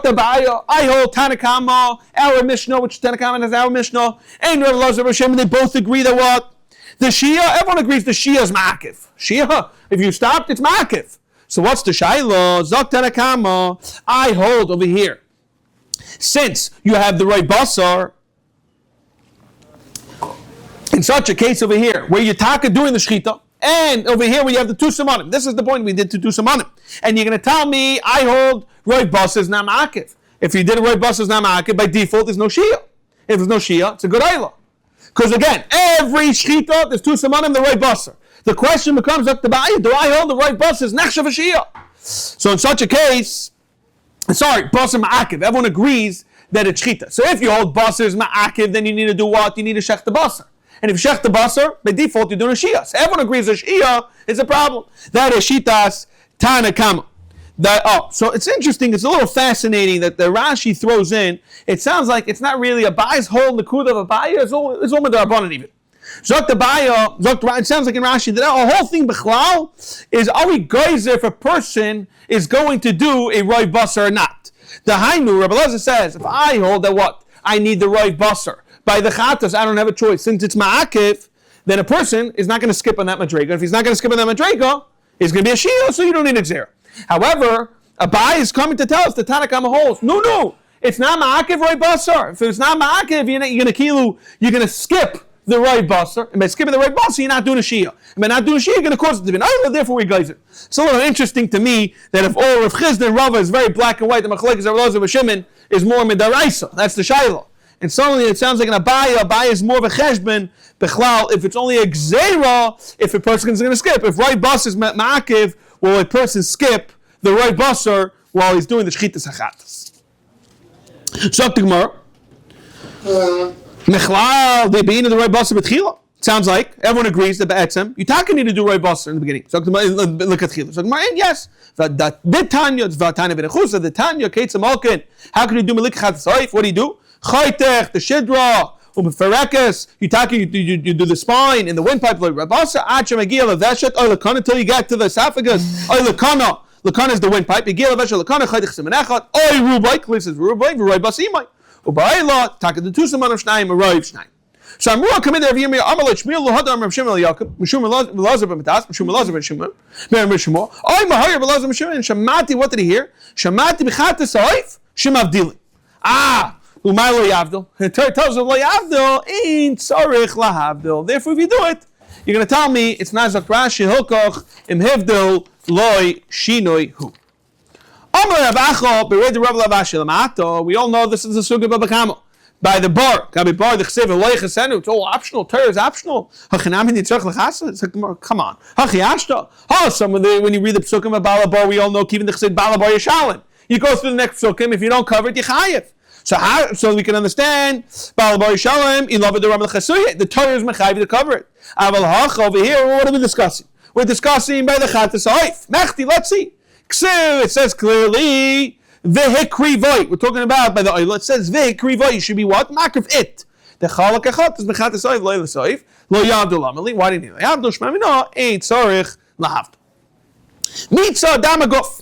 Speaker 1: Abaye, I hold Tanakama, our Mishnah, which Tanakama is our Mishnah, and Rav Elazar Hashem, and they both agree that what? The Shia, everyone agrees the Shia is Ma'akiv. Shia, if you stopped, it's Ma'akiv. So what's the Shaila? Zok Tanakama, I hold over here. Since you have the right Basar, in such a case over here, where you're taka doing the shechita, and over here where you have the two samanim. This is the point we did to two samanim. And you're going to tell me, I hold right bus is not ma'akiv. If you did a right bus is not ma'akiv, by default there's no shia. If there's no shia, it's a good ayla. Because again, every shechita, there's two samanim, the right busser. The question becomes, do I hold the right bus is nechshav shia? So in such a case, basar ma'akiv. Everyone agrees that it's shechita. So if you hold basar is ma'akiv, then you need to do what? You need to shech the basar. And if you shech the basar, by default you're doing a shia. So everyone agrees that shia is a problem. That is shitas tanakama. So it's interesting, it's a little fascinating that the Rashi throws in, it sounds like it's not really a Bai's whole Nakuda of a Baya, it's all the Rabbanan even. Zok the Baya, it sounds like in Rashi that the whole thing Bechlal is, are we geyser if a person is going to do a Roy Basar or not? The Hainu, Rabbi Elazar says, if I hold that what? I need the Roy Basar. By the Chatas, I don't have a choice. Since it's Ma'akiv, then a person is not going to skip on that Madrega. If he's not going to skip on that Madrega, it's going to be a Shia, so you don't need Xer. However, Abai is coming to tell us the Tanakama holds. No, it's not Ma'akiv Roy Basar. If it's not Ma'akiv, you're going to skip the Roy Basar. And by skipping the Roy Basar, you're not doing a Shia. And by not doing a Shia, you're going to cause it to be an Ayla, therefore we guys it. It's a little interesting to me that if all of Chizda and Rava is very black and white, the Machlekes of Elazar and Shimon is more Midaraisa. That's the Shaila. And suddenly it sounds like an Abaya is more of a cheshbon, bechlal, if it's only a gzeira, if a person is going to skip. If right bus is ma'akiv, will a person skip the right busser while he's doing the shchitas hachatas? So the Gemara, mechlal, they bein the right busser betchila. Sounds like everyone agrees that be'etzem, you need to do right busser in the beginning. So look at chila. So Gemara, yes. The Tanya, the Tanya, Ketzam Alkin. How can you do melik chatas? What do you do? Chaytech, the shidra, you do the spine in the windpipe like Rabasa, Acham Agil, Veshet, Oilakana, until you get to the esophagus. Oilakana, Lakana is the windpipe, Agil, Veshet, Lakana, Chaytech Semenechat, Oy Rubai, this is Rubai, Rubai Basimai. Ubaila, Taka the Tusaman of Shnaim, Arrive Shnaim. So I'm Ruah come in there every year, Amalek Shmuel, Lohadam, Rav Shimon, Yaakov, Mishum Elazar, B'Matas, Mishum Elazar, B'Shimon, Mishum, Oy Mahayir, Elazar, Mishum, and Shamati, what did he hear? Shamati, B'Chatas, Oif, Shemavdilim. Umay lo yavdil. It tells us lo yavdil ain't tzarich lahavdil. Therefore, if you do it, you're going to tell me it's not zok Rashi hilkoch im hivdil loy shinoi hu. Amar Rabacho bered the Rav Lavashi lamato. We all know this is the suga babakamo. By the bar, gabi bar the chsev loy chesenu. It's all optional. Torah is optional. Hachinami nitzach lechasa. It's like, come on. Hachiashta. When you read the psukim of Balabar, we all know even the chsev Balabar yeshalim. You go through the next psukim. If you don't cover it, you chayev. So we can understand Balabar Yishalem, in love with the Ramah Chasuya. The Torah is mechayiv to cover it. Aval Hach over here, what are we discussing? We're discussing by the Chatas Haif. Mechti, let's see. Ksu, it says clearly Vehikri Voy. We're talking about by the oil. It says Vehikri Voy. It should be what? Makif it. The Chalak Achat is Mechatas Haif, Loy L'Saif, Lo Yavdul Amali. Why didn't he? Yavdul Shmamino, Ain't Sarich Lahavdul. Mitzah Damaguf.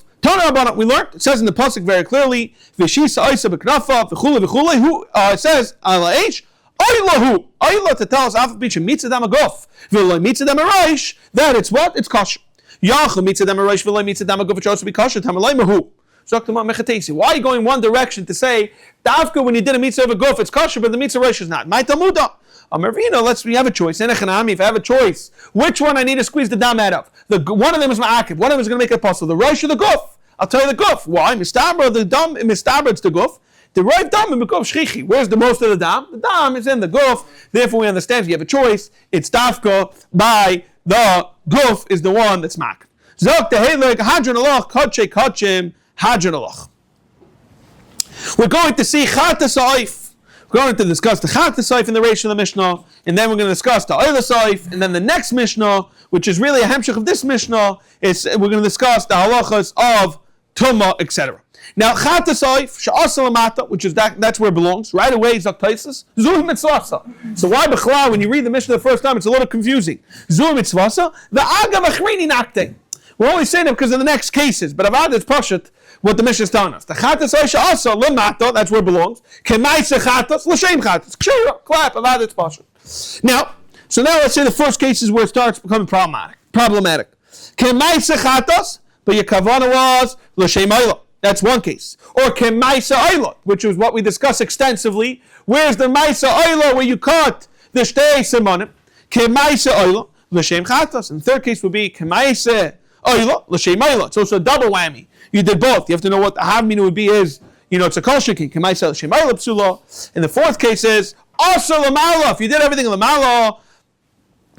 Speaker 1: We learned, it says in the pasuk very clearly, V'shisa Isa B'knafa, V'chule, who, it says, Ala H, Aylahu, Ayla to tell us, Alpha Beach, Mitzah Damaguf, V'loi Mitzah Damarash, that it's what? It's kosher. Yachel Mitzah Damarash, V'loi Mitzah Damaguf, it should also be kosher, Tamalai Mahu. Why are you going one direction to say, Davka, when you did a Mitzah of a Guf, it's kosher, but the Mitzah Rosh is not? My Talmudah. We have a choice. If I have a choice, which one I need to squeeze the dam out of? One of them is ma'akiv. One of them is going to make it possible. The rosh or the guf? I'll tell you the guf. Why? Mistabra, the dam, mistabra, it's the guf. The right dam in the guf shchichi. Where's the most of the dam? The dam is in the guf. Therefore, we understand if you have a choice, it's dafka by the guf is the one that's ma'akiv. Zok tehelik hadron alach kachek kachim hadron alach. We're going to see chatas ha'if. We're going to discuss the Chatas Saif in the Reish of the Mishnah, and then we're going to discuss the Oila Saif, and then the next Mishnah, which is really a hemshech of this Mishnah, is we're going to discuss the halachas of Tumah, etc. Now, chatas oif, she'asa lamata, which is that's where it belongs. Right away, zok taisus, zul mitzvasa. So why b'chlal, when you read the Mishnah the first time, it's a little confusing. Zul mitzvasa, the agav achrini nakte. We're only saying it because of the next cases, but avad it's pashat what the Mishnah is telling us. The chatas oif she'asa lamata, that's where it belongs. Kemaisa chatas, l'shem chatas. Kshira, clap, avad it's pashat. Now let's say the first case is where it starts becoming problematic. Kemaisa chatas, but your kavana was l'shem ayla. That's one case. Or kemaisa ayla, which is what we discussed extensively. Where's the maisa ayla where you cut the shtei simonim? Kemaisa ayla l'shem chatas. And the third case would be kemaisa ayla l'shem ayla. It's also a double whammy. You did both. You have to know what the havmina would be is. It's a kol sheki. Kemaisa l'shem ayla psula. And the fourth case is also lamala. If you did everything lamala,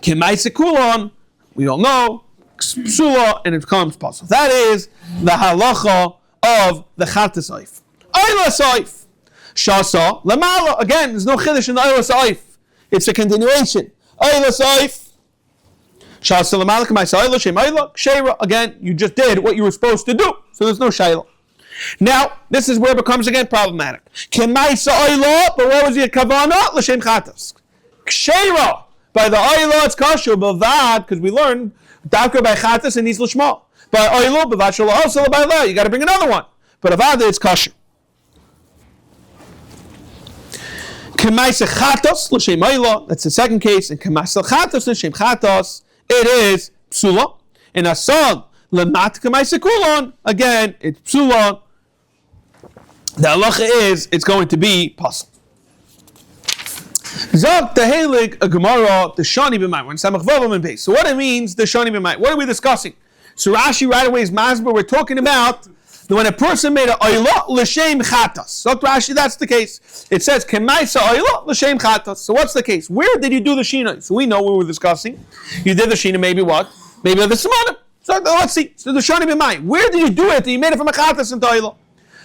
Speaker 1: kemaisa kulon. We all know psula, and it becomes possible. That is the halacha of the chatas oif. Ayla soif. Shasa lamala. Again, there's no chiddush in the ayla soif. It's a continuation. Ayla soif. Shasa lamala k'maysa ayla shem ayla k'sheira. Again, you just did what you were supposed to do, so there's no shayla. Now, this is where it becomes again problematic. K'maysa ayla, but what was your kavana? L'shem chatas. K'sheira. By the ayla, it's kosher, but that, because we learned dakar by chatas and needs l'shma. By ayla, but vashal also by la. You got to bring another one. But avada, it's kosher. K'maysa chatas l'shem ayla. That's the second case. And k'maysa chatas l'shem chatas, it is psula. And asal l'mat k'maysa kulon. Again, it's psula. The halacha is it's going to be possible. Zog tehelig a gemara the shani b'may. When samach vavam and base. So what it means the shani b'may? What are we discussing? So Rashi right away is masber. We're talking about when a person made a oila l'shem chatas. So Rashi, that's the case. It says kemaisa oila l'shem chatas. So what's the case? Where did you do the shina? So we know what we're discussing. You did the shina maybe what? Maybe the simonim. So let's see. So the shani b'may. Where did you do it? You made it from a chatas into oila.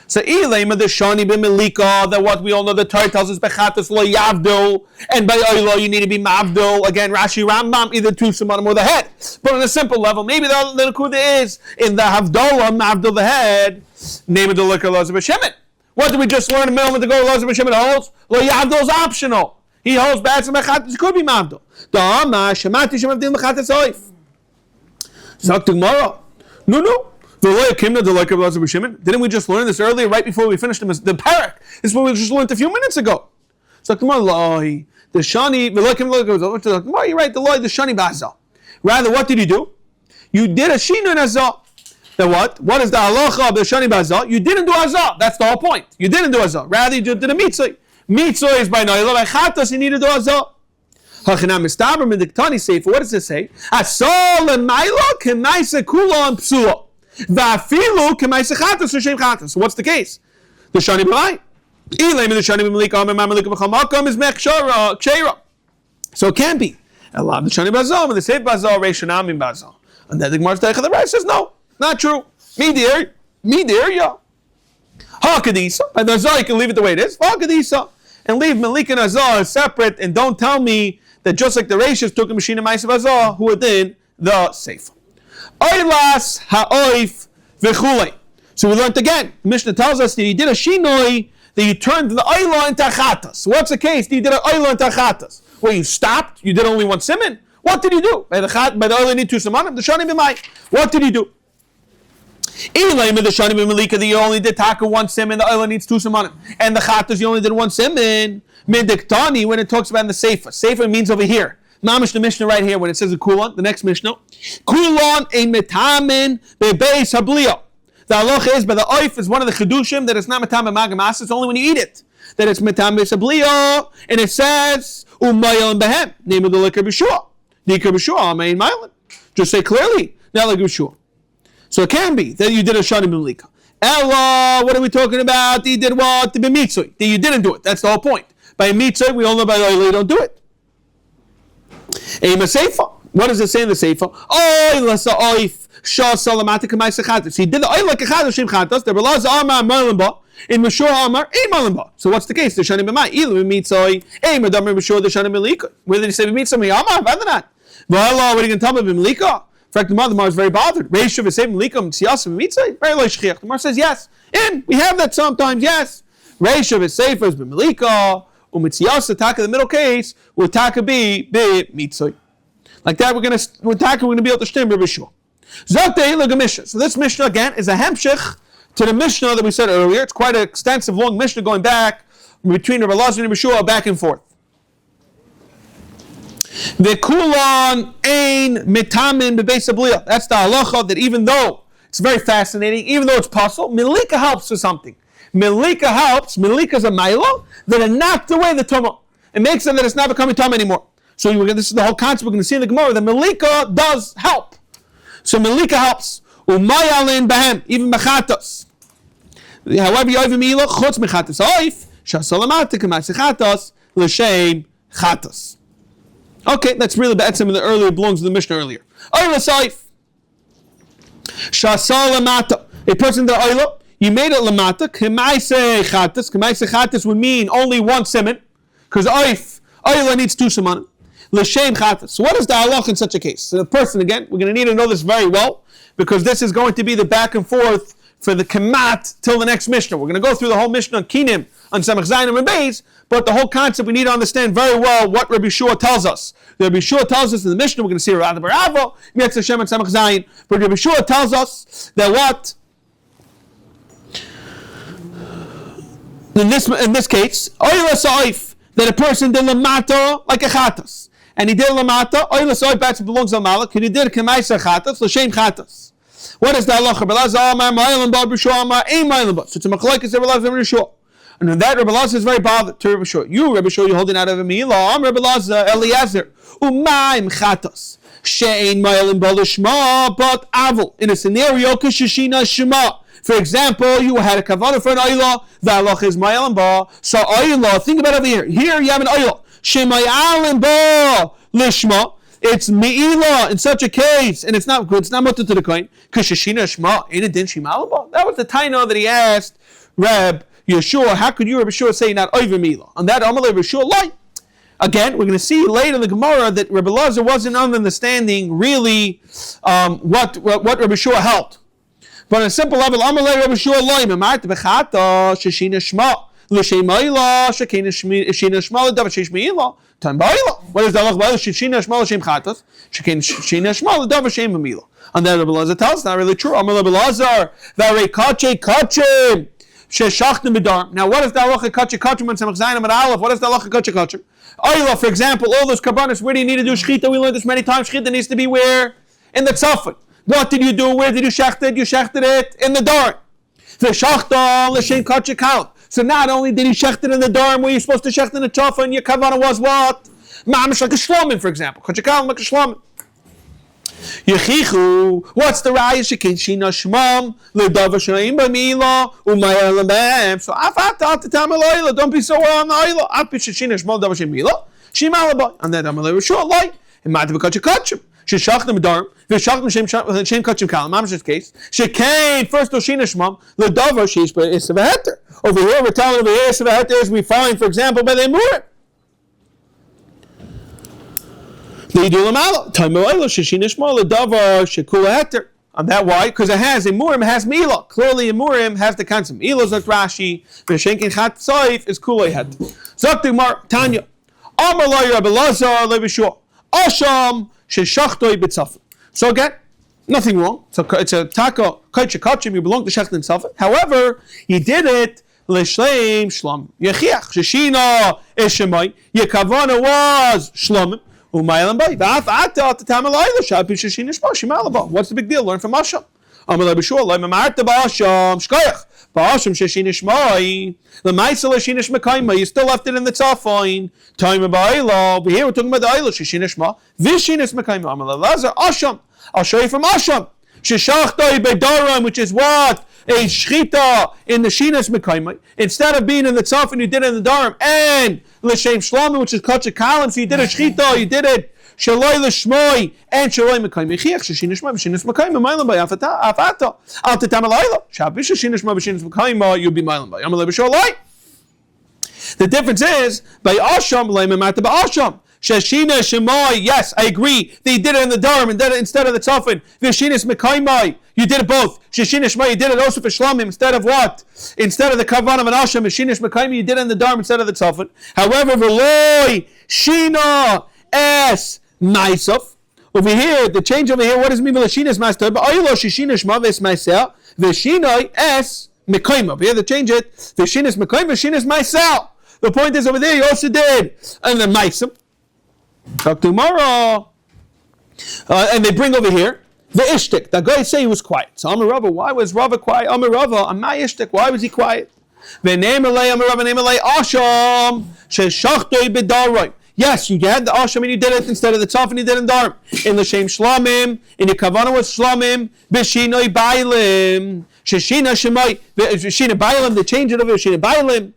Speaker 1: So ilema the shani b'melika, that what we all know the Torah tells us bechatas lo yavdil, and by oila you need to be mavdil. Again, Rashi Rambam either two simonim or the head. But on a simple level, maybe the kuda is in the havdolah mavdil the head. Name of the liquor loz b'shemen. What did we just learn in the middle of the go loz b'shemen holds? Lo yavdil is optional. He holds back to bechatas. It could be mavdil. Da'ama shemati shemavdil bechatas oif. Zok tomorrow. No. Didn't we just learn this earlier, right before we finished the parak? This is what we just learned a few minutes ago. So the shani, you're right, the shani b'azah. Rather, what did you do? You did a shinu in azah. Then what? What is the halacha of the shani b'azah? You didn't do azah. That's the whole point. You didn't do azah. Rather, you did a mitzvah. Mitzvah is by noila, by chatas, you need to do azah. What does it say? Asal l'mayla k'maisa kula and psula. Va'afilu k'maisa chatas or shem chatas. So what's the case? The shani b'may. Ilay the shani b'melika amem amalika b'chamakam is mechshara k'sheira. So it can't be. Allah the shani b'azal and the seif b'azal reishonam in b'azal. And then the Gemara Teicha the Rai says no, not true. Me dear, yeah. Ha kadisa. By the azal you can leave it the way it is. Ha kadisa. And leave melika and azal as separate, and don't tell me that just like the Reishis took a machine of ma'asav azal who were then the seif. Oilas ha'oif v'chulei. So we learned again. The Mishnah tells us that you did a shinoi, that you turned the oila into chatas. What's the case? You did an oila into chatas. Well, you stopped. You did only one siman. What did you do? By the oila need two simanim. The shani b'may. What did you do? Ilay the shani b'malika that you only did taka one siman. The oila needs two simanim. And the chatas you only did one siman. Midiktani when it talks about in the seifa. Seifa means over here. Mamish the Mishnah right here when it says a kulon, the next Mishnah. Kulon ein metamin bebeis habliya. The halacha is by the oif is one of the chedushim that it's not metamin magamas. It's only when you eat it that it's metamin beis habliya, and it says umayel behem. Name of the liquor b'shua. Liquor b'shua amein mailen. Just say clearly not like b'shua. So it can be that you did a shani b'melika. Ella, what are we talking about? You did what? The b'mitzvah. That you didn't do it. That's the whole point. By mitzvah, we all know by the oil you don't do it. Aim a seifa. What does it say in the seifa? Oilas oif shah salamatik k'maisa chatas. He did the oil like a chatas shem chatas. The belaz amar marlimba in mashur amar ein marlimba. So what's the case? The shani b'mai ilu b'mitzoi aim adamar mashur the shani b'melika. Where did he say b'mitzoi amar? Other than that, what are you going to tell me b'melika? In fact, the Gemara is very bothered. The Gemara says yes. And we have that sometimes, yes. Reisha v'seifa is b'melika, u'mitziyasa, taka, the middle case, will taka be b'mitzay. Like that, we're going to be able to stem Rabbi Shua. So this Mishnah, again, is a hemshich to the Mishnah that we said earlier. It's quite an extensive, long Mishnah going back between Rabbi Lazar and Rabbi Shua, back and forth. V'kulon ein mitamin b'beis habliya. That's the halacha that even though it's very fascinating, even though it's possible, milika helps for something. Milika helps. Milika is a maila that it knocked away the tumah. It makes it that it's not becoming tumah anymore. So this is the whole concept we're going to see in the Gemara. The milika does help. So milika helps. Umayalin bahem, even mechatos. However, you even mila chutz mechatos oif shasalamata k'masechatos l'shem chatos. Okay, that's really bad. Some of the earlier belongs to the Mishnah earlier. Oila soif shasalamata. A person that oila, you made it lamata k'maise chatos. K'maise chatos would mean only one siman, because oila needs two simanim. L'shem chatas. So what is the halach in such a case? So the person, again, we're going to need to know this very well, because this is going to be the back and forth for the kamat till the next Mishnah. We're going to go through the whole Mishnah on Kinim, on Samach Zayin and Beis, but the whole concept we need to understand very well what Rabbi Shua tells us. Rabbi Shua tells us in the Mishnah, we're going to see Rabbi Baravo, Mietz Hashem and Samach Zayin, but Rabbi Shua tells us that what? In this case, Oyla Sa'if, that a person did lamata like a chatas. And he did lamata, oila soy bats belongs al malak, and he did kemaisa chatas, l'shem chatas. What is the halacha? Belazar amar ma'elam ba b'shua amar ein ma'elam ba. So it's a machlokes Rabbi Lazar and Rabbi Shua. And in that, Rabbi Lazar is very bothered to Rabbi Shua. You, Rabbi Shua, you're holding out of a milah. Rabbi Lazar, Eliezer, u'ma'im chatas. She'ein ma'elam ba l'shma, but avil. In a scenario, k'shishina shema. For example, you had a kavanah for an oila, the halacha is ma'elam ba. So oila, think about it over here. Here you have an oila. Shemayalin ba lishma. It's meila in such a case, and it's not good. It's not mutter to the coin. Kishashina shma ain't it din shimalin ba. That was the taina that he asked Reb Yeshua. How could you, Reb Yeshua, say not over meila? On that, Amalei Reb Yeshua lie. Again, we're going to see later in the Gemara that Reb Elazar wasn't understanding really what Reb Yeshua held. But on a simple level, Amalei Reb Yeshua lie. Memart bechata shashina shma. What is the halach? And then Rabbi Lazar tells us not really true. Rabbi Lazar, now what is the halacha kache when Samach Zayin and Aleph? What is the halacha kache? Oila, for example, all those karbanos, where do you need to do shechita? We learned this many times. Shechita needs to be where? In the tzafon. What did you do? Where did you shecht it? You shechted it in the door. The shachta l'shem kache count. So not only did he shecht it in the dorm where you're supposed to shecht in the tofa, and your kavanah was what? Ma'amish like a shlomin, for example. Kachakal like a shlomin. Yechichu, what's the raya? Shekin shina shmam, le'dava shnaim b'mila, u'maya l'bem. So afat al tetam al-oila, don't be so on the oila. Af b'shina shmam, dava shnaim b'mila, shima l'bay. And then amalei rishua l'ay. And ma'at b'kachakachim. Sheshach them dorm. V'shach them shem kachim kalam. Ma'amish case. Shekin, first oshina shmam, le'dava sheish b'is v'heter. Over here, we're telling over here, as we find, for example, by the Emurim. They do Lamala. And that why? Because it has Emurim, has Mila. Clearly, Emurim has the concept. Mila's like Rashi. V'shenkin chat soif is kulei het. Zakti Mar Tanya. Amar lo Rabbi Lazar le Bishua. Asham sheshachtoi b'tzafim. So again, nothing wrong. So it's a taka kachim. You belong to shecht and tzafim. However, he did it. L'shleim shlom yechiach sheshina eshemay yekavana was shlomim umaylam bay v'af ata at the time of Laila shapi sheshina shma shimalaba. What's the big deal? Learn from Asham. Amalei b'shua loy mamarta ba'asham shkoyach ba'asham sheshina shmai l'maisa l'shina shmekayma. You still left it in the tzafon time of Laila. Over here we're talking about the Laila sheshina shma v'shina shmekayma. Amalei Lazar Asham. I'll show you from Asham. Sheshachtoi bedaram, which is what? A shchita in the shinas mekaymai. Instead of being in the tzafin, you did it in the daram. And l'shem shlamim, which is kachak kalam, so you did a shchita, you did it shaloi l'shmoi and shaloi mekaymai. Chiach sheshinas shma b'shinas mekaymai mailam by afata al tetam alayla. Shabish sheshinas shma b'shinas mekaymai, you'll be mailam by. Amalei b'sholai. The difference is by asham leimemata ba'asham. Sheshina Shemai, yes, I agree. They did it in the Durham instead of the Tzafin. Vishinis Mekaimai, you did it both. Sheshina Shemai, you did it also for Shlomim instead of what? Instead of the Kavan of an Asham, Vishinis Mekaimai, you did it in the Durham instead of the Tzafin. However, Veloy, Shina, Es, Maisov. Over here, the change over here, what does it mean? Vishinis Master, but Aylo Sheshina Shema Ves Maisel, Vishinai, Es, Mekaimai. Over here, they change it. Vishinis Mekaimai, Vishinis Maisel. The point is over there, you also did. And then Maisov. Talk tomorrow. And they bring over here the ishtik. The guy say he was quiet. So Amar Rava, why was Rava quiet? Amar Rava, Amar ishtik, why was he quiet? Yes, you had the asham and you did it instead of the taf and you did it in darm. In the shem shlamim, in the kavana was shlamim, b'shinoi bailim, sheshina shemai, shina bailim, they change it over shina bailim.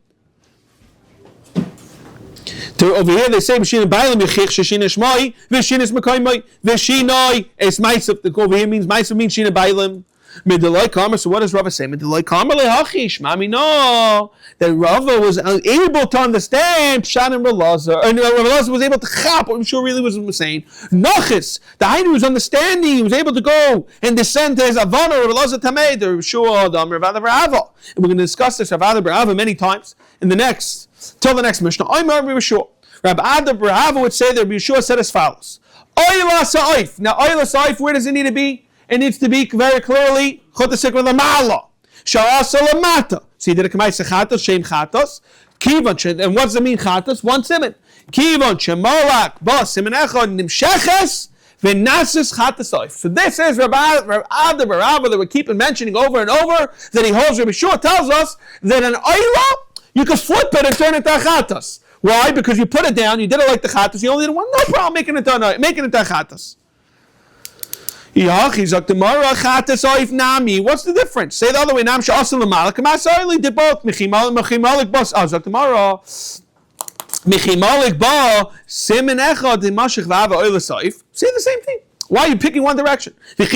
Speaker 1: Over here they say V'shina Bailam Yechich Sheshina Shmai V'shinis Mekaimai V'shinoi Es Maisav. The over here means Maisav means Shina Bailam Middelai Karma. So what does Rava say? Middelai Karma Lehachi Shmami no. That Rava was able to understand Pshat and Relazar, and Relazar was able to chap what I'm sure really was saying. Nachis, the Hainu was understanding. He was able to go and descend to his Avana or Relazar Tamei. The Shua the Amr Avada Barava. And we're going to discuss this Avada Barava many times in the next. Till the next Mishnah. Rabbi Ada Barava would say that Yeshua said as follows. Oyla Sa'if. Now Oyla Sa'if, where does it need to be? It needs to be very clearly Chotasik with a Ma'ala. Sha'asa Lamata. So he did a Kamai Sechatos, Shem Chatos. Kivan, and what does it mean Chatos? One simon. Kivan, Shemalak, Bas, Simon Echad, Nimsheches, V'nasis Chatos. So this is Rabbi Ada Barava that we keep mentioning over and over, that he holds. Rabbi Yeshua tells us that an Oyla, you can flip it and turn it to a chatas. Why? Because you put it down, you did it like the chatas, you only did one, no problem making it to a chatas. What's the difference? Say the other way, Nam Sha'asim L'malak, Masa'ili did both. Mechimalik Bas, Zaktamara. Mechimalik Ba, Simen Echad, Mashich V'ava Oila Saif. Say the same thing. Why are you picking one direction? And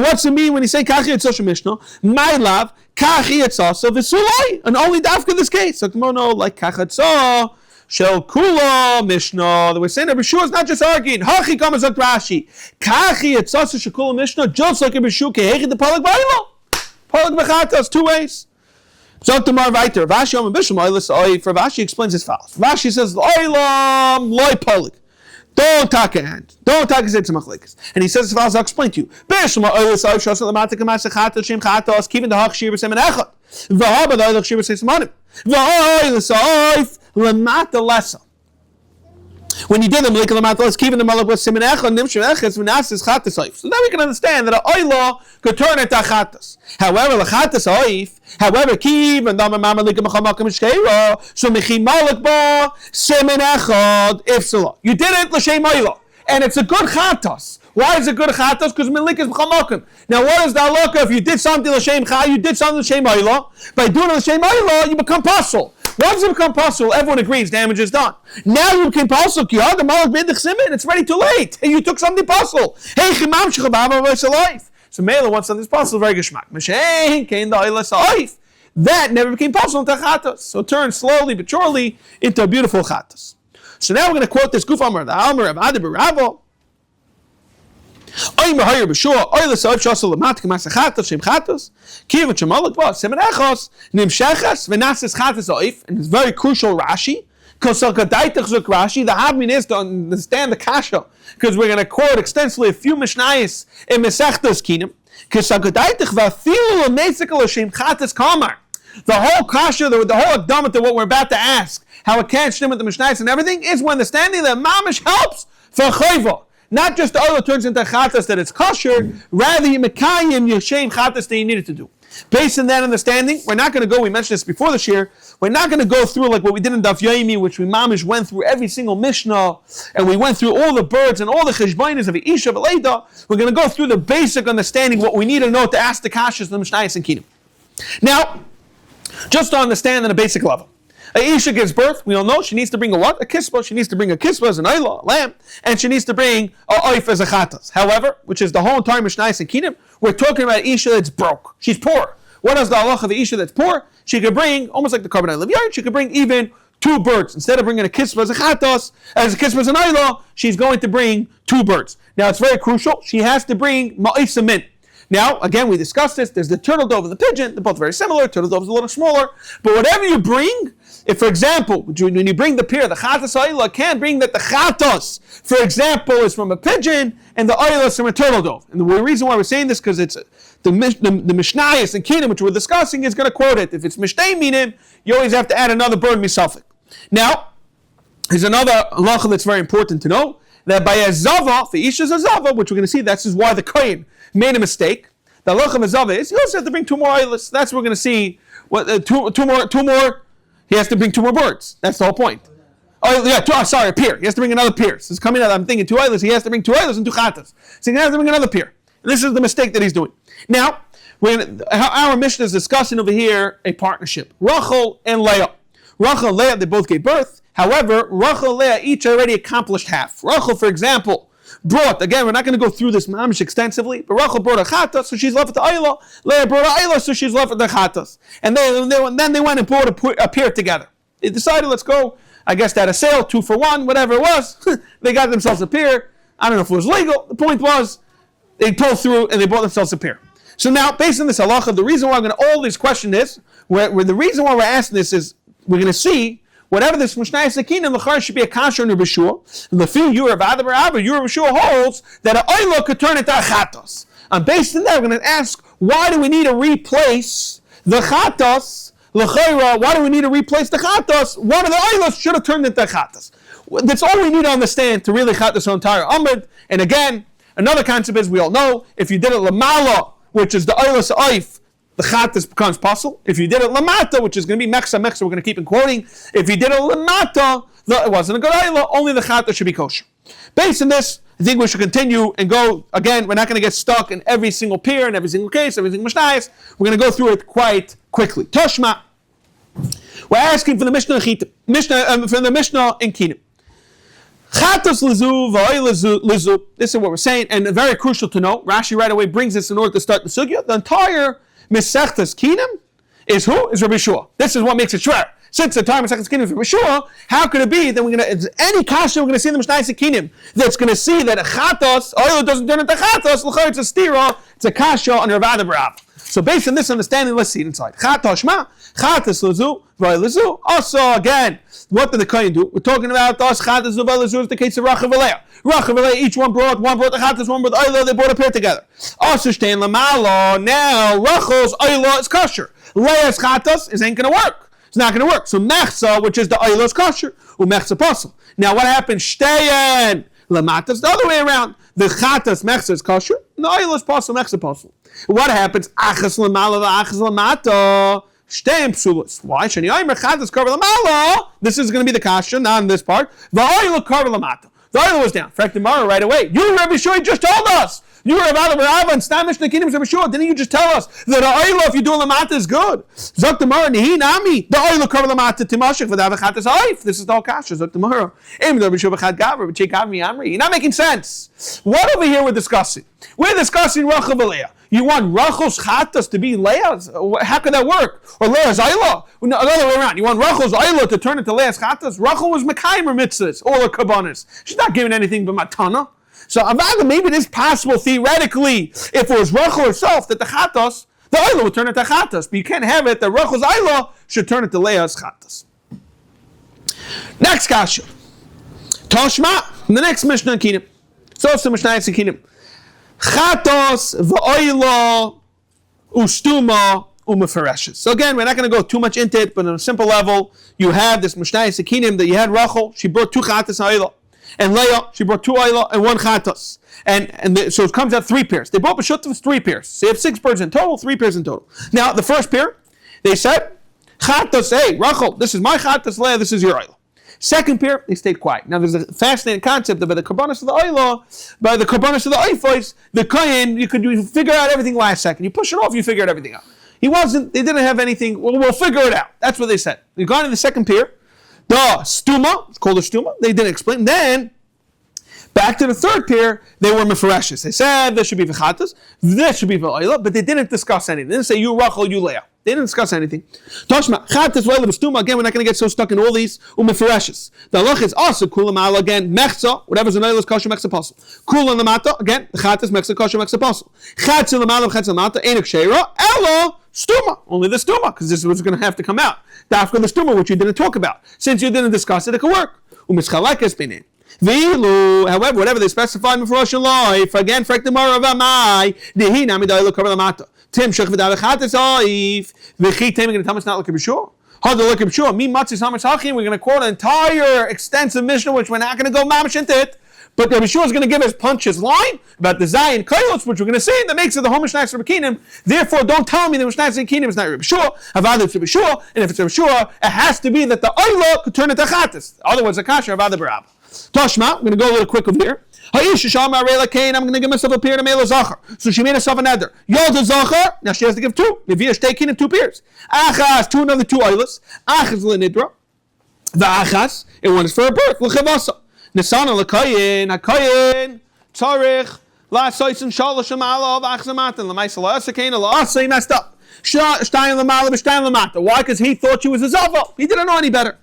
Speaker 1: what's it mean when you say Kachi Etzah Mishnah? My love, Kachi Etzah, so V'sulai, and only Dafka in this case. So no, like Kachi Etzah, Shel Kula Mishnah. They were saying that B'shua is not just arguing. Hachi Kamazak Rashi. Kachi Etzah Shekula Mishnah, just like a B'shua, Kehechi the Palak Ba'ila. Palak B'chatas, two ways. Zoktamar Viter, Vashi Om Bishlam, Oilis Oi, for Vashi explains as follows. Vashi says, Oilam, Loi Palak. Don't talk a hand. Don't talk a zitzamachlikas. And he says as follows, I'll explain to you. Bishlam, Oilis Oi, Shosel, Lamatik, Masachat, Shem Chatos, keeping the Hach Shir, B'Sem, and Echad. V'haba, the Oilach Shir, B'Sem, Manim. V'oilis Oi, Lamata Lessa. When you did them, like let's keep in the malak with simin echad nimshim echad v'nasis chatas oif. So now we can understand that an oila could turn into chatas. However, the chatas oif. However, kiv and dama mama likim chamakam shkeira. So michi malak ba simin echad ifsala. You did it l'shem oila, and it's a good chatas. Why is it good chatas? Because milik is b'chamakim. Now, what is the halakha? If you did something l'shem cha, you did something l'shem oila. By doing it l'shem oila, you become pasul. Once you become pasul, everyone agrees damage is done. Now you became pasul, it's ready too late. And you took something pasul. Hey, chimam shechabama v'shalayif. So Mela wants something pasul, very geshmak. M'shein kein da'ila sa'ayif. That never became pasul into chatas. So turn slowly but surely into a beautiful chatas. So now we're going to quote this Guf Amar, the Almer of Adi Baravo. And it's very crucial Rashi. The Havmin is to understand the Kasha, because we're going to quote extensively a few Mishnayos in Mesechtas Kinam. The whole Kasha, the whole Akdamat of what we're about to ask, how it can't stem with the Mishnayos and everything, is when understanding that Mamish helps for Chayva. Not just the oil turns into chatas that it's kosher, rather you mekayim your shame chatas that you needed to do. Based on that understanding, we're not going to go, we mentioned this before the shir, we're not going to go through like what we did in Daf Yomi, which we mamish went through every single Mishnah, and we went through all the birds and all the cheshbainas of Isha V'Leida. We're going to go through the basic understanding, what we need to know to ask the kashas, the Mishnayos and Kinim. Now, just to understand on a basic level. A Isha gives birth, we all know, she needs to bring a what? A kispa. She needs to bring a kispa as an ayla, a lamb, and she needs to bring a oif as a chatas. However, which is the whole entire Mishnayos and Kinim, we're talking about Isha that's broke. She's poor. What is the halacha of the Isha that's poor? she could bring, almost like the Karban Lev, she could bring even 2 birds. Instead of bringing a kisva as a chatos, as a kisva as an ayla, she's going to bring 2 birds. Now, it's very crucial. She has to bring ma'isa min. Now, again, we discussed this. There's the turtle dove and the pigeon. They're both very similar. Turtle dove is a little smaller. But whatever you bring, if, for example, when you bring the pear, the chatos ayla can't bring that the chatos, for example, is from a pigeon and the ayla is from a turtle dove. And the reason why we're saying this, because it's the Mishnayos and Kinim, which we're discussing, is going to quote it. If it's Mishnay Minim, you always have to add another bird misafik. Now, there's another halacha that's very important to know, that by a zava, for Isha's a zava, which we're going to see, that's why the kohen made a mistake. The halacha of a zava is, you also have to bring 2 more aylas. That's what we're going to see. Two more, he has to bring 2 more birds. That's the whole point. Oh, yeah, a pear. He has to bring another pear. So it's coming out, I'm thinking 2 aylas, he has to bring 2 aylas and 2 chatas. So he has to bring another pear. And this is the mistake that he's doing. Now, our Mishnah is discussing over here a partnership. Rachel and Leah. Rachel and Leah, they both gave birth. However, Rachel and Leah each already accomplished half. Rachel, for example, brought, again, we're not going to go through this mamish extensively, but Rachel brought a chatas, so she's left with the ayla. Leah brought an ayla, so she's left with the chatas. And then they went and brought a pair together. They decided, let's go, I guess they had a sale, 2 for 1, whatever it was. They got themselves a pair. I don't know if it was legal. The point was, they pulled through and they bought themselves a pair. So now, based on this halacha, the reason why I'm going to all this question is, where the reason why we're asking this is, we're going to see, whatever this Mishnah Sakin, the Char should be a kasher and a Bishua. The few Yura Vada Barabba, Yura Bishua holds that an oila could turn into a chatos. And based on that, we're going to ask, why do we need to replace the chatos? L'chayra, why do we need to replace the chatos? One of the oilas should have turned into a chatos. That's all we need to understand to really chatos our entire amud. And again, another concept is, we all know, if you did it lamala, which is the oilas oif, the chatas becomes possible. If you did it lamata, which is going to be meksa, we're going to keep quoting. If you did it lamata, it wasn't a good ayla, only the chata should be kosher. Based on this, I think we should continue and go, again, we're not going to get stuck in every single peer, in every single case, every single mishnayos. We're going to go through it quite quickly. Toshma, we're asking for the Mishnah in Kinim. Chatos lizu, v'oy lizu. This is what we're saying, and very crucial to know. Rashi right away brings this in order to start the sugya. The entire Mesechtas Kinim is who? Is Rabbi Shua. This is what makes it shver. Since the time Mesechtas Kinim is Rabbi Shua, how could it be that we're going to, any kasha we're going to see in the Mishnah Kinim that's going to see that a chatos, oil doesn't turn into chatos, l'chayr it's a stira, it's a kasha on Rav Ada Barav. So based on this understanding, let's see it inside. Chatos shma, chatos lizu, v'oy lizu. Also, again, what did the kohen do? We're talking about us chatos v'oy lizu is the case of Rachel and Leah. Rachel and Leah, each one brought the chatos, one brought the oila, they brought a pair together. Also, shtein lamalo, now Rachel's oila is kosher. Leah's chatos ain't going to work. It's not going to work. So mechsa, which is the oila, is kosher. Mechsa pasul. Now what happens? Shtein lamatas, the other way around. The chatas mechsa is kosher, and the oila is pasul, mechsa pasul. What happens? Achas lamala, achas lamata. Shtein psulas. Why? Shani aymer chatas cover lamala. This is going to be the kasha, not in this part. The oila cover lamata. The oil was down. In fact, tomorrow right away. You, Rabbi Shua, just told us. You were about Rabbi and Stamish the kingdoms of Rabbi Shua. Didn't you just tell us that the oil, if you do lamata, is good? Zok tomorrow, nihi nami. The oil cover lamata timashik v'dav chatas oif. This is the whole kasha. Zok tomorrow. Rabbi Shua b'chad gavra b'chei gavmi amri. You're not making sense. What over here we're discussing? We're discussing Rachel v'Leah. You want Rachel's chatas to be Leah's? How could that work? Or Leah's ayla? No, other way around. You want Rachel's ayla to turn into Leah's chatas? Rachel was mekaymer mitzvahs, all her kabbanas. She's not giving anything but matana. So maybe it is possible theoretically, if it was Rachel herself, that the chatas, the ayla would turn into chatas. But you can't have it that Rachel's ayla should turn into Leah's chatas. Next kasha. Toshma, the next Mishnah in Kinim. So it's the Mishnah in Kinim. Chatos v'oila ustuma umefereshes. So again, we're not going to go too much into it, but on a simple level, you have this Mishnah Sekinim that you had Rachel, she brought 2 chatos oila, and Leah, she brought 2 oila and 1 chatos, so it comes out 3 pairs. They both b'shut with 3 pairs. So you have 6 pairs in total, 3 pairs in total. Now the first pair, they said, chatos, hey Rachel, this is my chatos, Leah, this is your oila. Second pair, they stayed quiet. Now, there's a fascinating concept that by the karbanos of the oila, by the karbanos of the oifos, the kohen, you figure out everything last second. You push it off, you figure out everything out. They didn't have anything, well, we'll figure it out. That's what they said. They got in the second pair, the stuma, it's called a stuma, they didn't explain. Then, back to the third pair, they were mefereshes. They said, this should be v'chatas, this should be v'oila, but they didn't discuss anything. They didn't say, you Rachel, you Leah. They didn't discuss anything. Toshma, chatas well b'stuma. Again, we're not going to get so stuck in all these umefereshes. The halach is also kula ma'ala again. Mechza, whatever's an oil is kosher mechza pasul. Kula lamata again. The chatas mechza kosher mechza pasul. Chatz lamala chatz lamata ain't kshera. Ella stuma. Only the stuma because this was going to have to come out. Dafka the stuma, which you didn't talk about. Since you didn't discuss it, it could work. Umischalekes benin. However, whatever they specify in Rosh life, again, frak the mara of amai, dehi nami da'ilu kavar lamata. Tim shech v'da'al chates oif, v'chi tim, we're going to tell us not like a b'shur. How to look at b'shur? Mi matzis hamash hachim, we're going to quote an entire extensive Mishnah, which we're not going to go mamash into it. But the Bishur is going to give us Punch's line about the Zayin Kailos, which we're going to see that makes it the whole Mishnah for Bekinim. Therefore, don't tell me the Mishnah for Bekinim is not Bishur. Avada it's Bishur, and if it's Bishur, it has to be that the Oila could turn into Chatas. Otherwise, a Kasha Avada Barab. Toshma, I'm going to go a little quick over here. I'm going to give myself a pair to Mela Zachar. So she made herself an eder. Yod Zachar, now she has to give two. Nevia Shtekin, 2 pairs. Achas, another 2 Oilas. Achas Lenidra. The Achas, and one is for a birth. L'chavasa. Nesana l'kayin, hakayin, tzarich, la'asoysin shalosh amala, v'achzamatan, l'maisa la'asakayin, la'asay, messed up. Shtayim l'mala, b'shtayim l'mata. Why? Because he thought she was a zava. He didn't know any better.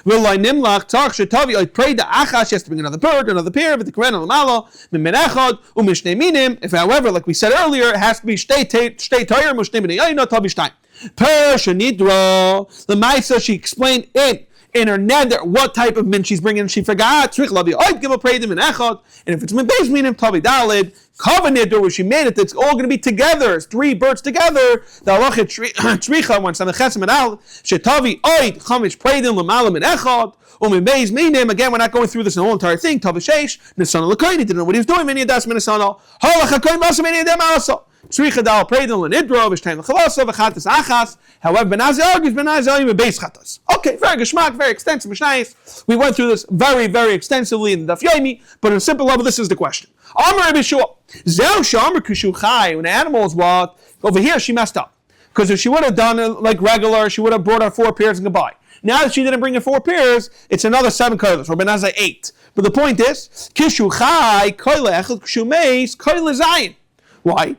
Speaker 1: V'lai nimlach, tzarich shetavi, I prayed the achas, she has to bring another bird, another pair, but the karen l'mala, m'min echad, u'mishnei minim. If, however, like we said earlier, it has to be shtei tayir, m'shnei minim, yayna, tabi shtayim. Per shenidra, l'maisa, she explained it. In her nether, what type of min she's bringing, she forgot. Tzrich lavi oid give a pray them in echad, and if it's min beis minim tavi dalid covenant where she made it, it's all going to be together. It's 3 birds together. The halacha tzricha one samechesem and al shetavi oid chamish pray them lamalam in echad umin beis minim. Again, we're not going through this in the whole entire thing. Tavi sheish nisana l'koyin. He didn't know what he was doing. Many das minasana halacha koyin basa many dem also. Tzricha dal pray them l'nidro v'shtein l'chalasa v'chatas achas. However, Benazi argues Benazi only with base chatas. Okay, very geschmack, very extensive mishnayos. We went through this very, very extensively in the Daf Yomi, but on a simple level, this is the question. Amar Bishua, Zeu Shamar Kushu Chai. When the animal is what over here, she messed up because if she would have done it like regular, she would have brought her 4 pairs and goodbye. Now that she didn't bring her 4 pairs, it's another 7 koilas or Benazi 8. But the point is, Kishu Chai koile echel Kishu Meis koile Zayin. Why?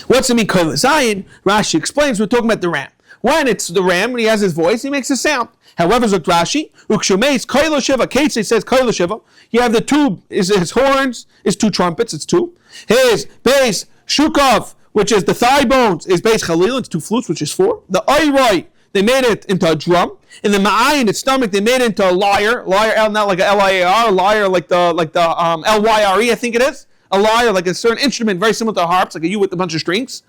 Speaker 1: What's it mean, Koil Zayin? Rashi explains, we're talking about the ram. When it's the ram, when he has his voice, he makes a sound. However, Zok Rashi, Ukshumeis, Koil Shiva, Kates says Koil Shiva. You have the 2, his horns, his 2 trumpets, it's 2. His base, Shukov, which is the thigh bones, is base Khalil, it's 2 flutes, which is 4. The Oiroi, they made it into a drum. In the Ma'ayin, its stomach, they made it into a lyre, not like a L-I-A-R, lyre like the L-Y-R-E, I think it is. A lyre, like a certain instrument, very similar to harps, like a U with a bunch of strings.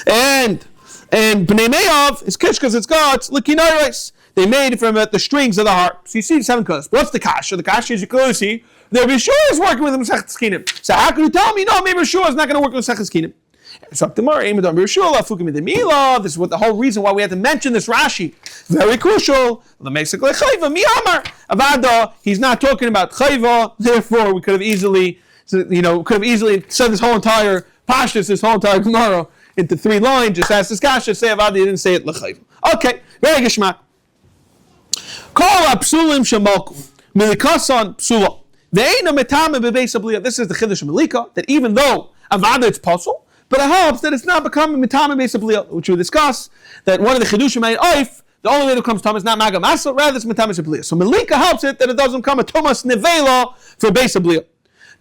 Speaker 1: And Bnei Me'av is kish because it's got likinayres. They made from it the strings of the harp. So you see 7 colors. But what's the kasha? The kasha is you clearly see the Bishur is working with the Masechet Skinim. So how can you tell me no? Maybe Bishur is not going to work with Masechet Skinim. So this is what the whole reason why we had to mention this Rashi. Very crucial. He's not talking about chayva. Therefore, we could have easily. said this whole entire pashtus, this whole entire Gemara into 3 lines. Just ask this kasha, say Avadi, he didn't say it l'chayv. Okay, very geshmak. Kol apsulim shemalku milikasan psula. Ve'ena metame bebeis abliya. This is the chiddush of Melika, that even though Avada it's puzzle, but it helps that it's not becoming metame bebeis abliya, which we discuss. That one of the chiddushim made oif. The only way that comes tam is not maga masa, rather it's metame bebeis abliya. So Melika helps it that it doesn't come a tumas nevela for beis abliya.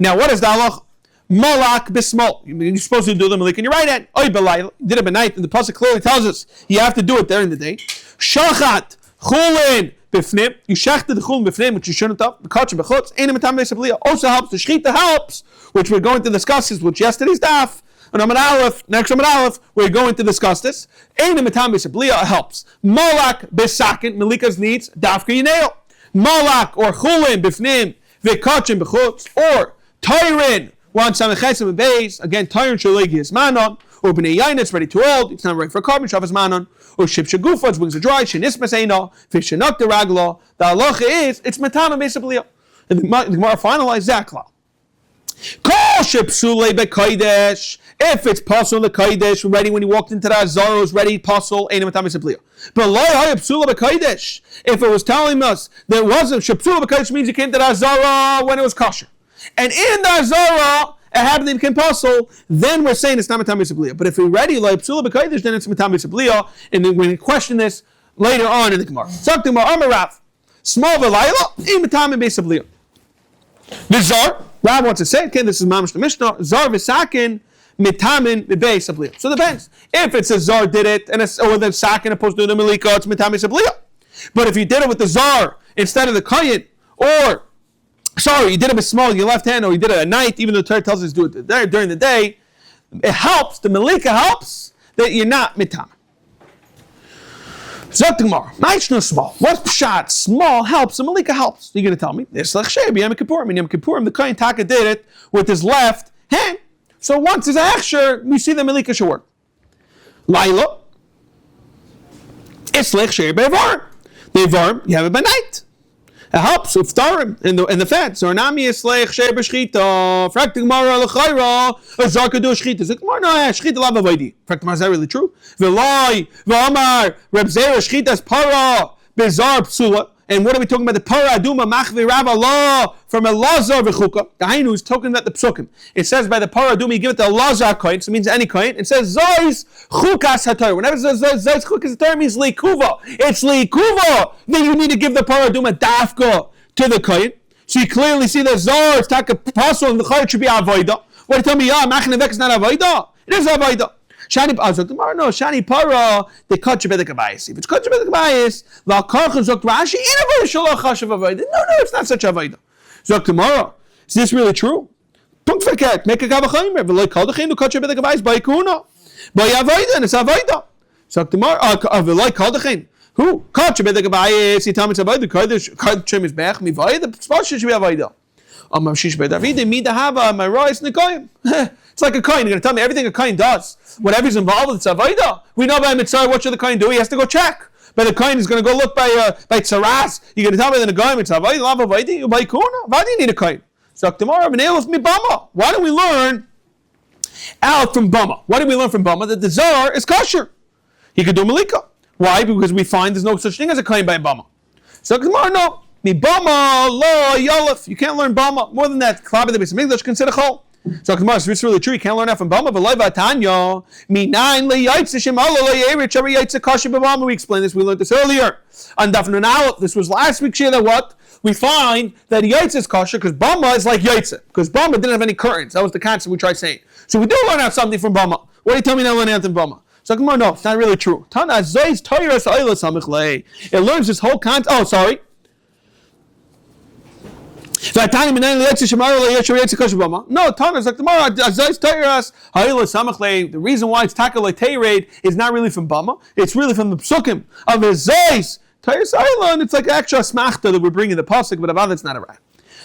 Speaker 1: Now, what is the halach? Malak bismol. You're supposed to do the malik in your right hand. Oy belayl. Did it b'night, and the pasuk clearly tells us you have to do it there in the day. Shachat chulin b'fnim. You shachted the chulin b'fnim, which you shouldn't have. B'kach b'chutz. Ein mitam be'sabliya. Also helps. The shchita helps, which we're going to discuss this, which yesterday's daf. And Amud Aleph, next Amud Aleph, we're going to discuss this. Ein mitam be'sabliya helps. Malak b'sakin. Malika's needs dafka yinail. Malak or chulin b'fnim v'kach b'chutz or Tyron, one Samachesem and Bays, again, Tyron Shalegi is Manon, or Bnei Yain, it's ready to old, it's not ready for carbon, Shav is Manon, or Ship Shagufa, its wings are dry, Shinis Mesena, Fish Shanuk the Ragla. The halacha is, it's Matama basically. And the Gemara finalized Zakla. Kol Ship Sule Bekaidesh, if it's Pasul the Kaidesh, ready when he walked into that Zara was ready, Pasul, ain't Matama basically. But Loi Hayab Sula Bekaidesh, if it was telling us that it wasn't, Ship Sula Bekaidesh means he came to that Zara when it was kosher. And in the Zara, a habit can puzzle, then we're saying it's not Matame B'Sablia. But if we're ready, like Psula B'Kodesh, then it's Matame B'Sablia, and then we're going to question this later on in the Gemara. Talk to Gemara, Rav. Small V'Layla, in Matame B'Sablia. The Zar, Rav wants to say, okay, this is Mamash the Mishnah, Zar V'Sakin, Mitamin B'Beis Sablia. So it depends. If it's a Zar did it, or the Sakin opposed to the Malika, it's Mitamin Sablia. But if you did it with the Zar instead of the Kayin, or, sorry, you did it with small, your left hand, or you did it at night, even though the Torah tells us to do it during the day, it helps, the Malika helps, that you're not Mitamin. Zoktimar, Maishno small. What's Pshat? Small helps, the Malika helps. You're going to tell me, it's like Sheb, Yom Kippurim. In Yom Kippurim, the Kayin Taka did it with his left hand. So once it's Achsher, we see the Malika should work. Laila, it's like Sheb Bevar. The Varm, you have it by night. It helps with Tarim in the fat. So Nami is like Sheb Shchita. Frak Gemara L'Chayra. A Zarka do Shchita. So Gemara no, Shchita Lava Vaidi. Frak Gemara, is that really true? V'lai, V'amar, Reb Zera Shchita's Para, Bezar Psula. And what are we talking about? The Para Aduma Machvi Rav Allah from Elazar V'chuka. The Hainu is talking about the Psukim. It says by the Para Aduma you give it to Elazar coin, so it means any coin. It says Zois Chukas HaTorah. Whenever it says Zois Chukas HaTorah, it means Likuva. It's Likuva. Then you need to give the Para Aduma Dafka to the coin. So you clearly see that Zor is Taka Pasul and the Chayr should be Avoida. What do you tell me? Yeah, Machnevek is not Avoida. It is Avoida. Shani Para, they cut your Bedek. If it's cut your Bedek, La Karchan Zok Rashi, in a Shalach Hashav Avodah. No, it's not such Avodah. Zok tomorrow. Is this really true? Punkt verkehrt. Make a Kavachayim. V'loi Kaldachin, to cut your Bedek by Kuna. By Avodah, and it's Avodah. Zok tomorrow. V'loi Kaldachin. Who? Cut your Bedek. See, Thomas Avodah. Cut your Mizbech. Mi Vodah. The spot should be Avodah. It's like a coin. You're going to tell me everything a coin does. Whatever's involved with tzavaida. We know by mitzvah what should the coin do. He has to go check. But the coin is going to go look by tzaras. You're going to tell me that the coin is tzavaida, lava vaida, you buy kuna. Why do you need a coin? So tomorrow, why don't we learn out from Bama? Why do we learn from Bama that the Zar is kosher? He could do malika. Why? Because we find there's no such thing as a coin by Bama. So tomorrow, no. Mi Bama, lo, yolef. You can't learn Bama. More than that, Klabi the Bais Medrash consider chol. So it's really true. You can't learn that from Bama. But loiva tanya, mi nine le yaitz shem Allah le yerich every yaitz kasher b'Bama. We explained this. We learned this earlier on Daf Yomi. This was last week's year. That what we find that yaitz is kosher because Bama is like yaitz. Because Bama didn't have any curtains. That was the concept we tried saying. So we do learn out something from Bama. What do you tell me now? Learn out from Bama. So no, it's not really true. It learns this whole concept. Oh, sorry. No, Tana is like tomorrow. The reason why it's Takale Teirade is not really from Bama. It's really from the Psukim of the Zeis. And it's like extra smachta that we're bringing the pasuk, but about it's not a right.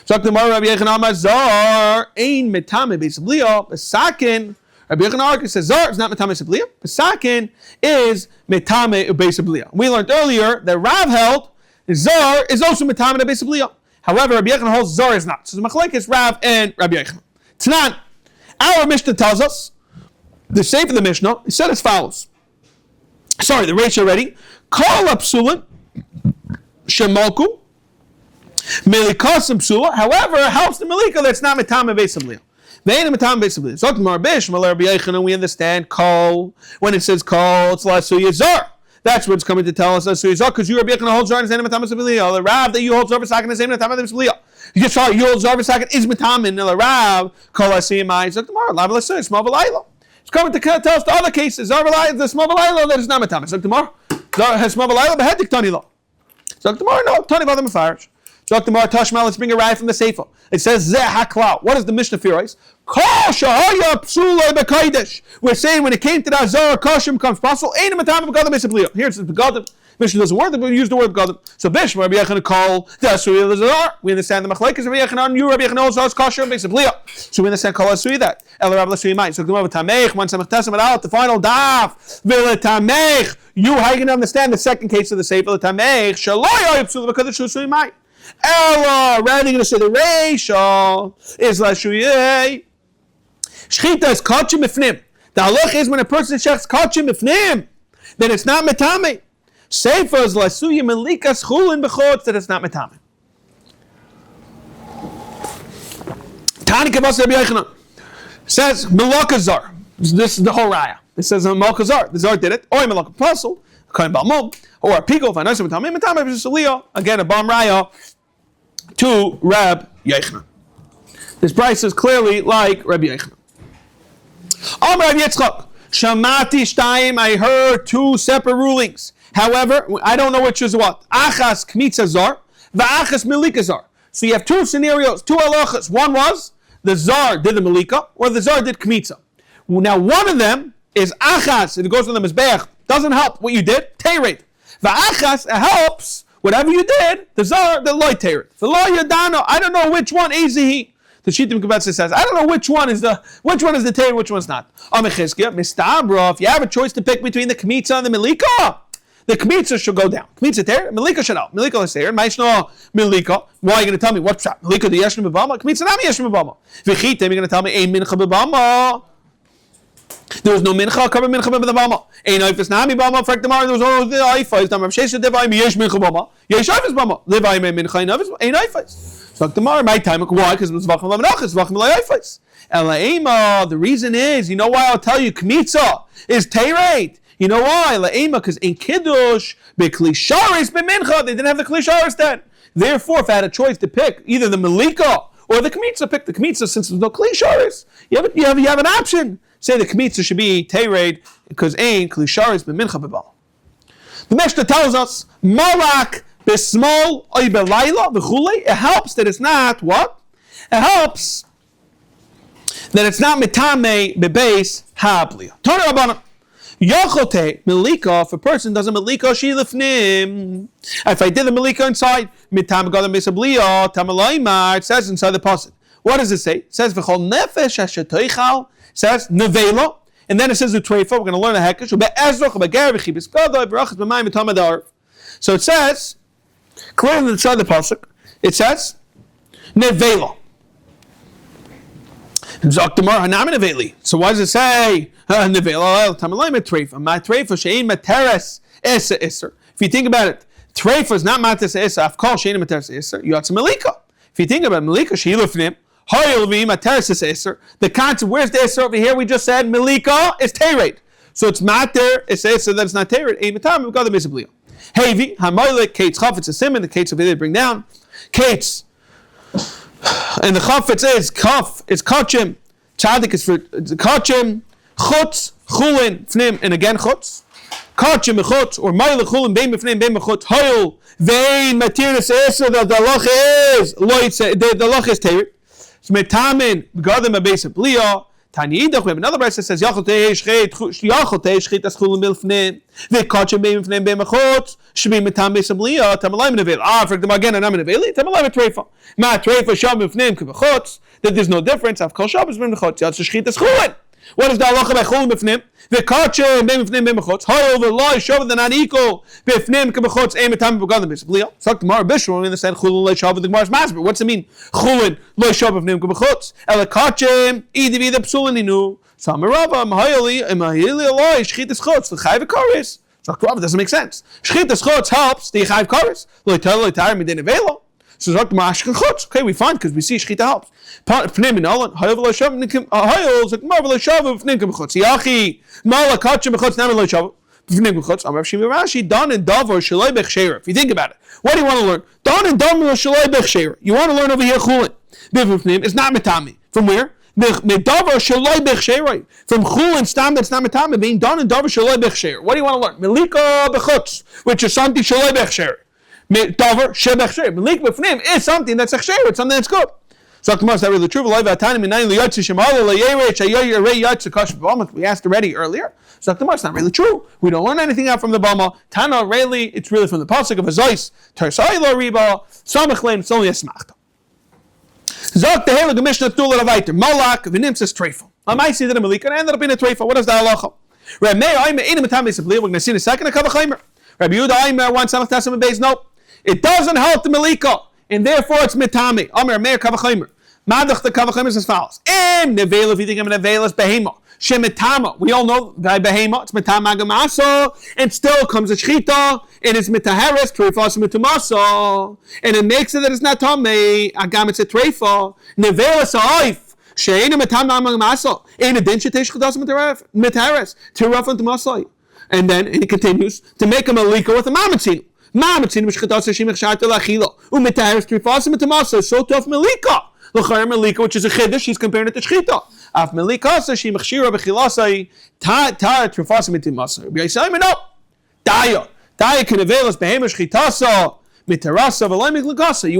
Speaker 1: So tomorrow, Rabbi Yechon Amazar ein metame beisabliya. Besakin. Rabbi Yechon says Zar is not metame beisabliya. Besakin is metame beisabliya. We learned earlier that Rav held Zar is also metame beisabliya. However, Rabbi Yechon holds Zar is not. So the machlek is Rav and Rabbi Yechon. Tanan, our Mishnah tells us, the shape of the Mishnah, it said as follows. Sorry, the ratio ready. Call up Psulin, Shemalku, Melikasim Psula. However, it helps the Melika that's not Metame Beisabliya. They ain't Metame Beisabliya. So Rabbi Yechon, and we understand call. When it says call, it's Lasuya Zar. That's what it's coming to tell us. So because you Rabbi Yechon holds Zar and the same Metame Beisabliya. The Rav that you hold Zar V'Sakin the same Metame Beisabliya. You just saw you hold Zar V'Sakin is Metame and the Rav call Asiyamai. So tomorrow, Lav Lasuya, Small V'Layla. It's coming to tell us the other cases. Zar V'Layla, the Small V'Layla that is not Metame. So tomorrow, Zar has Small V'Layla behedik Tani Lo. So tomorrow, no, Tani V'Adam Mefarish. So tomorrow, Tashma, let's bring a ride from the Sefer. It says Zeh HaKlau. What is the Mishnah theorize? Kol Shahaya Psulei B'Kodesh. We're saying when it came to that Zar, Kashim comes possible. Ain't a Metame B'Gadim Beisabliya. Here it says B'Gadim. Mishnah doesn't work, but we use the word B'Gadim. So Bish, Rabbi Yechon call Dasui Zar. We understand the Machlekes Rabbi Yechon on you, Rabbi Yechon Zar Kashim Beisabliya. So we understand Kol Asui that. El Rabbi Lasui Mai. So tomorrow Tamech, one Samach Tesam out the final daf. V'le Tamech. You how you can understand the second case of the Sefer Tamech. Shaloy Psulei B'Kodesh Lasui Mai. Ella, rather going to say the ratio is Lashuyeh. Shchita is kachim ifnim. The halach is when a person shechs kachim ifnim, then it's not metame. Sefer is Lasuya Melikas Chulin B'chotz, that it's not metame. Tani Kavas Rabbi Yechon. Says Malaka Zar. This is the whole raya. It says Malaka Zar. The Zar did it. Or Malaka Pasul, Kain Balmol, or a Pico, if I know something, again, a Bam Raya to Rab Yechna. This price is clearly like Rabbi Yechna. Amar Rabbi Yitzchak, Shamati Shtayim, I heard two separate rulings. However, I don't know which is what. Achas Kmitza Zar, Va'achas Milika Zar. So you have two scenarios, two halachas. One was the Zar did the Milika, or the Zar did Kmitza. Now one of them is Achas, it goes to the Mizbeach, doesn't help what you did, Teiret. Va'achas, it helps whatever you did, the Zar, the Loy Teiret. The Loy Yadano, I don't know which one, Ezihi. The Shittim Kvetz says, I don't know which one is the Teiret, which one's not. Amechizkia, Mistabra, if you have a choice to pick between the Kmitza and the Milika, the Kmitza should go down. Kmitza Teiret, Milika should help. Milika is Teiret, Maishno Milika. Why are you going to tell me what's that? Milika the Yeshim B'Bama? Kmitza Nami Yeshim B'Bama. V'chitem, you're going to tell me, Ein Mincha B'Bama. There was no mincha, cover mincha b'bama. Ein oifes nami bama. Frek demar. There was no oifes. Damar sheshet devayim yesh mincha bama. Yesh oifes bama. Devayim ein mincha ein oifes. So demar my time. Why? Because it was Zevachim lamanachas. Zevachim laifes. Elaima. The reason is, you know why I'll tell you, Kmitza is teireit. You know why? Elaima, because in kiddush beklisharis b'mincha they didn't have the klisharis then. Therefore, if I had a choice to pick either the Melika or the Kmitza, pick the Kmitza since there's no klisharis. You have an option. Say the Kmitza should be Teired because Ein Klisharis b'mincha b'bal. The Mishnah tells us Malak b'smol oy b'layla v'chulei. It helps that it's not what? It helps that it's not mitame b'beis ha'abliya. Torah Rabbanan. Yochote Melika, if a person does a Melika shilifnim. If I did the Melika inside, mitam gadam beis abliya tamalaymar. It says inside the pasuk. What does it say? It says v'chol nefesh hashetoichal. Says nevela, and then it says the treifa. We're going to learn a hekesh. So it says clearly inside the pasuk. It says nevela. So why does it say nevela? Tamalayim treifa. My treifa shein materes esa iser. If you think about it, treifa is not materes esa. I've called shein materes iser. You got some melika. If you think about melika, sheilufnim. The concept, where's the Eser over here? We just said Melika is Teiret. So it's mater, it's Eser, that's not Teiret. Ein Matam, we've got the Misabliya. Hevi, Hamoilik, Kates Chafetz, a Simon, the Kates of it, bring down. Kates. And the Chafetz is Kaf, it's Kachim. Tzadik is for Kachim, Chutz, Chulin, Fnim, and again Chutz. Kachim, Chutz, or Moilik, Chulin, Beim, Fnim, Beim, Chutz, Hoil, Vein, Matiris, Eser, the Lach is, the Lach is Teiret. Metamin gadim a base of bliya. Tani idach. We have another verse that says Yachotei shchit as chulim milfnim. V'kachem beim fnim beim achot. Shmi metam base of bliya. Tamalayim nevel. For them again, and I'm neveli. Tamalayim treifa. Ma treifa sham milfnim k'vachot. That there's no difference. I've called shabbos beim achot. Yatz shchit as chulin. What is the halacha by chulim b'fnim? V'kachem beim fnim beim achot. However, the law is shown that not equal. B'fnim k'vachot. Ein metam b'gadim base of bliya. So the Gemara Bishul in the side chulin leishav. The Gemara's masber. What's it mean? Chulin leishav b'fnim k'vachot. Elakachem idivi the psulin. So Amarava, Mahayali, and Mahayali Allah, Shchitas Chutz, the Chayv Karis. So Rav doesn't make sense. Shchitas Chutz helps the Chayv Karis. Loitel Loitar Midinevela. So Zok Mashkin Chutz. Okay, we find because we see Shchita helps. Pnim in Alan, Hayav Loishav, Hayal, Zok Marvel Loishav, Pnim Chutz. Yachi, Mala Kachim Chutz, Naman Loishav. Pnim Chutz. Amar Shimi Rashi, Don and Davar Shalai Bech Sheira. If you think about it, what do you want to learn? Don and Davar Shalai Bech Sheira. You want to learn over here Chulin. Bivnim is not Metami. From where? From chulin stam that's not metame being done in davar shaloi bechsher. What do you want to learn? Melika bechutz, which is something shaloi bechsher. Davar shebechsher. Melik befnim is something that's echsher. It's something that's good. So Gemara said really true. We asked already earlier. So Gemara, it's not really true. We don't learn anything out from the bama. Tana really, it's really from the pasuk of Azais. Tersai lo riba samachlein. It's only a smachta. Zok the Heilige Mishnah Tula Ravaiter Malak v'nim says Treifa. I might see that a Malika and ended up in a Treifa. What is the halacha? Rabbi Meir Aimer ain't a Matam Beis We're going to see in a second a Kavachaimer. Rabbi Yehuda Aimer one Samach Tasam Beis. No, it doesn't help the Malika, and therefore it's Matami. Aimer Meir Kavachaimer. Madach the Kavachaimer is as follows. Nevela if you think I'm an Nevela is Behema. Shemitama. We all know by Behema it's Mitama Gamasa, and still comes a Shchita. And it's mitaharis treifas mitumasa, and it makes it that it's not tamei. Agam it's a treifa. Nevelas ha'if Scheiner metam namang masal. Ein adin shetesh chadas mitares. Tirafan t'masai. And then he continues to make a malika with a mamatzinu. Mamatzinu mishchadas hashim echsharta lachila. Umitares trifasim t'masai. So tough malika. L'chayr malika, which is a chiddush, he's comparing it to shchita. Af malika says she mechshira b'chilasai ta trifasim t'masai. B'yisayim no. Daya can avail us behemoth shchitasa. You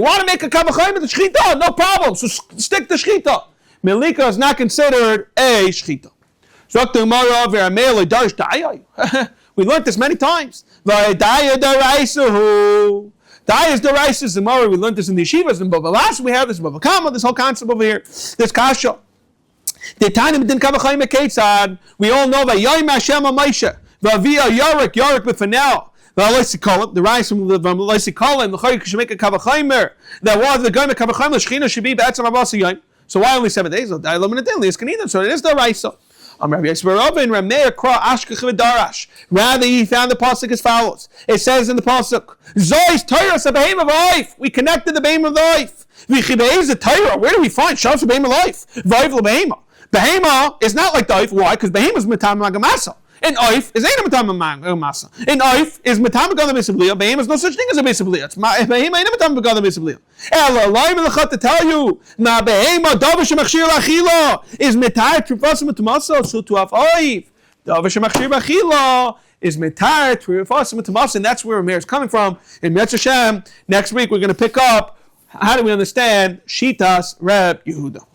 Speaker 1: want to make a kavachayim with the shchita? No problem. So stick to shchita. Melika is not considered a shchita. We learned this many times. Daya is the raisa zemara. We learned this in the yeshivas and Bava Last. We have this Bava Kama, this whole concept over here. This kasha. The time din kavachayim ketzad. We all know that Yom Hashem Moshe v'avia Yarik b'fanel. The rice from the Laisikolim, the Chayik should make a Kavachaimer. That was the Gaim Kavachaimer, the Scheiner should be B'etzam Abasiyim. So why only 7 days? So it is the rice. Rather, he found the pasuk as follows. It says in the pasuk, Zois Torah Behem of life. We connected the Behem of life. Where do we find Shav Behem of life? Behema. Behema is not like the Oif. Why? Because Behema is Matam Magamasa. And Oif is ain't a Matam Masa. And Oif is Matam Begada Misablia. Behema is no such thing as a Misablia. It's Behema ain't a Matam Begada Misablia. Ella, Laim Lachat to tell you, Na Behema, Davish Machshir Lachila, is Metar Trifasim Tamasa, so to have Oif. Davish Machshir Lachila is Metar Trifasim Tamasa, and that's where Amir is coming from. In Medrash Hashem, next week we're going to pick up how do we understand Shitas Reb Yehuda.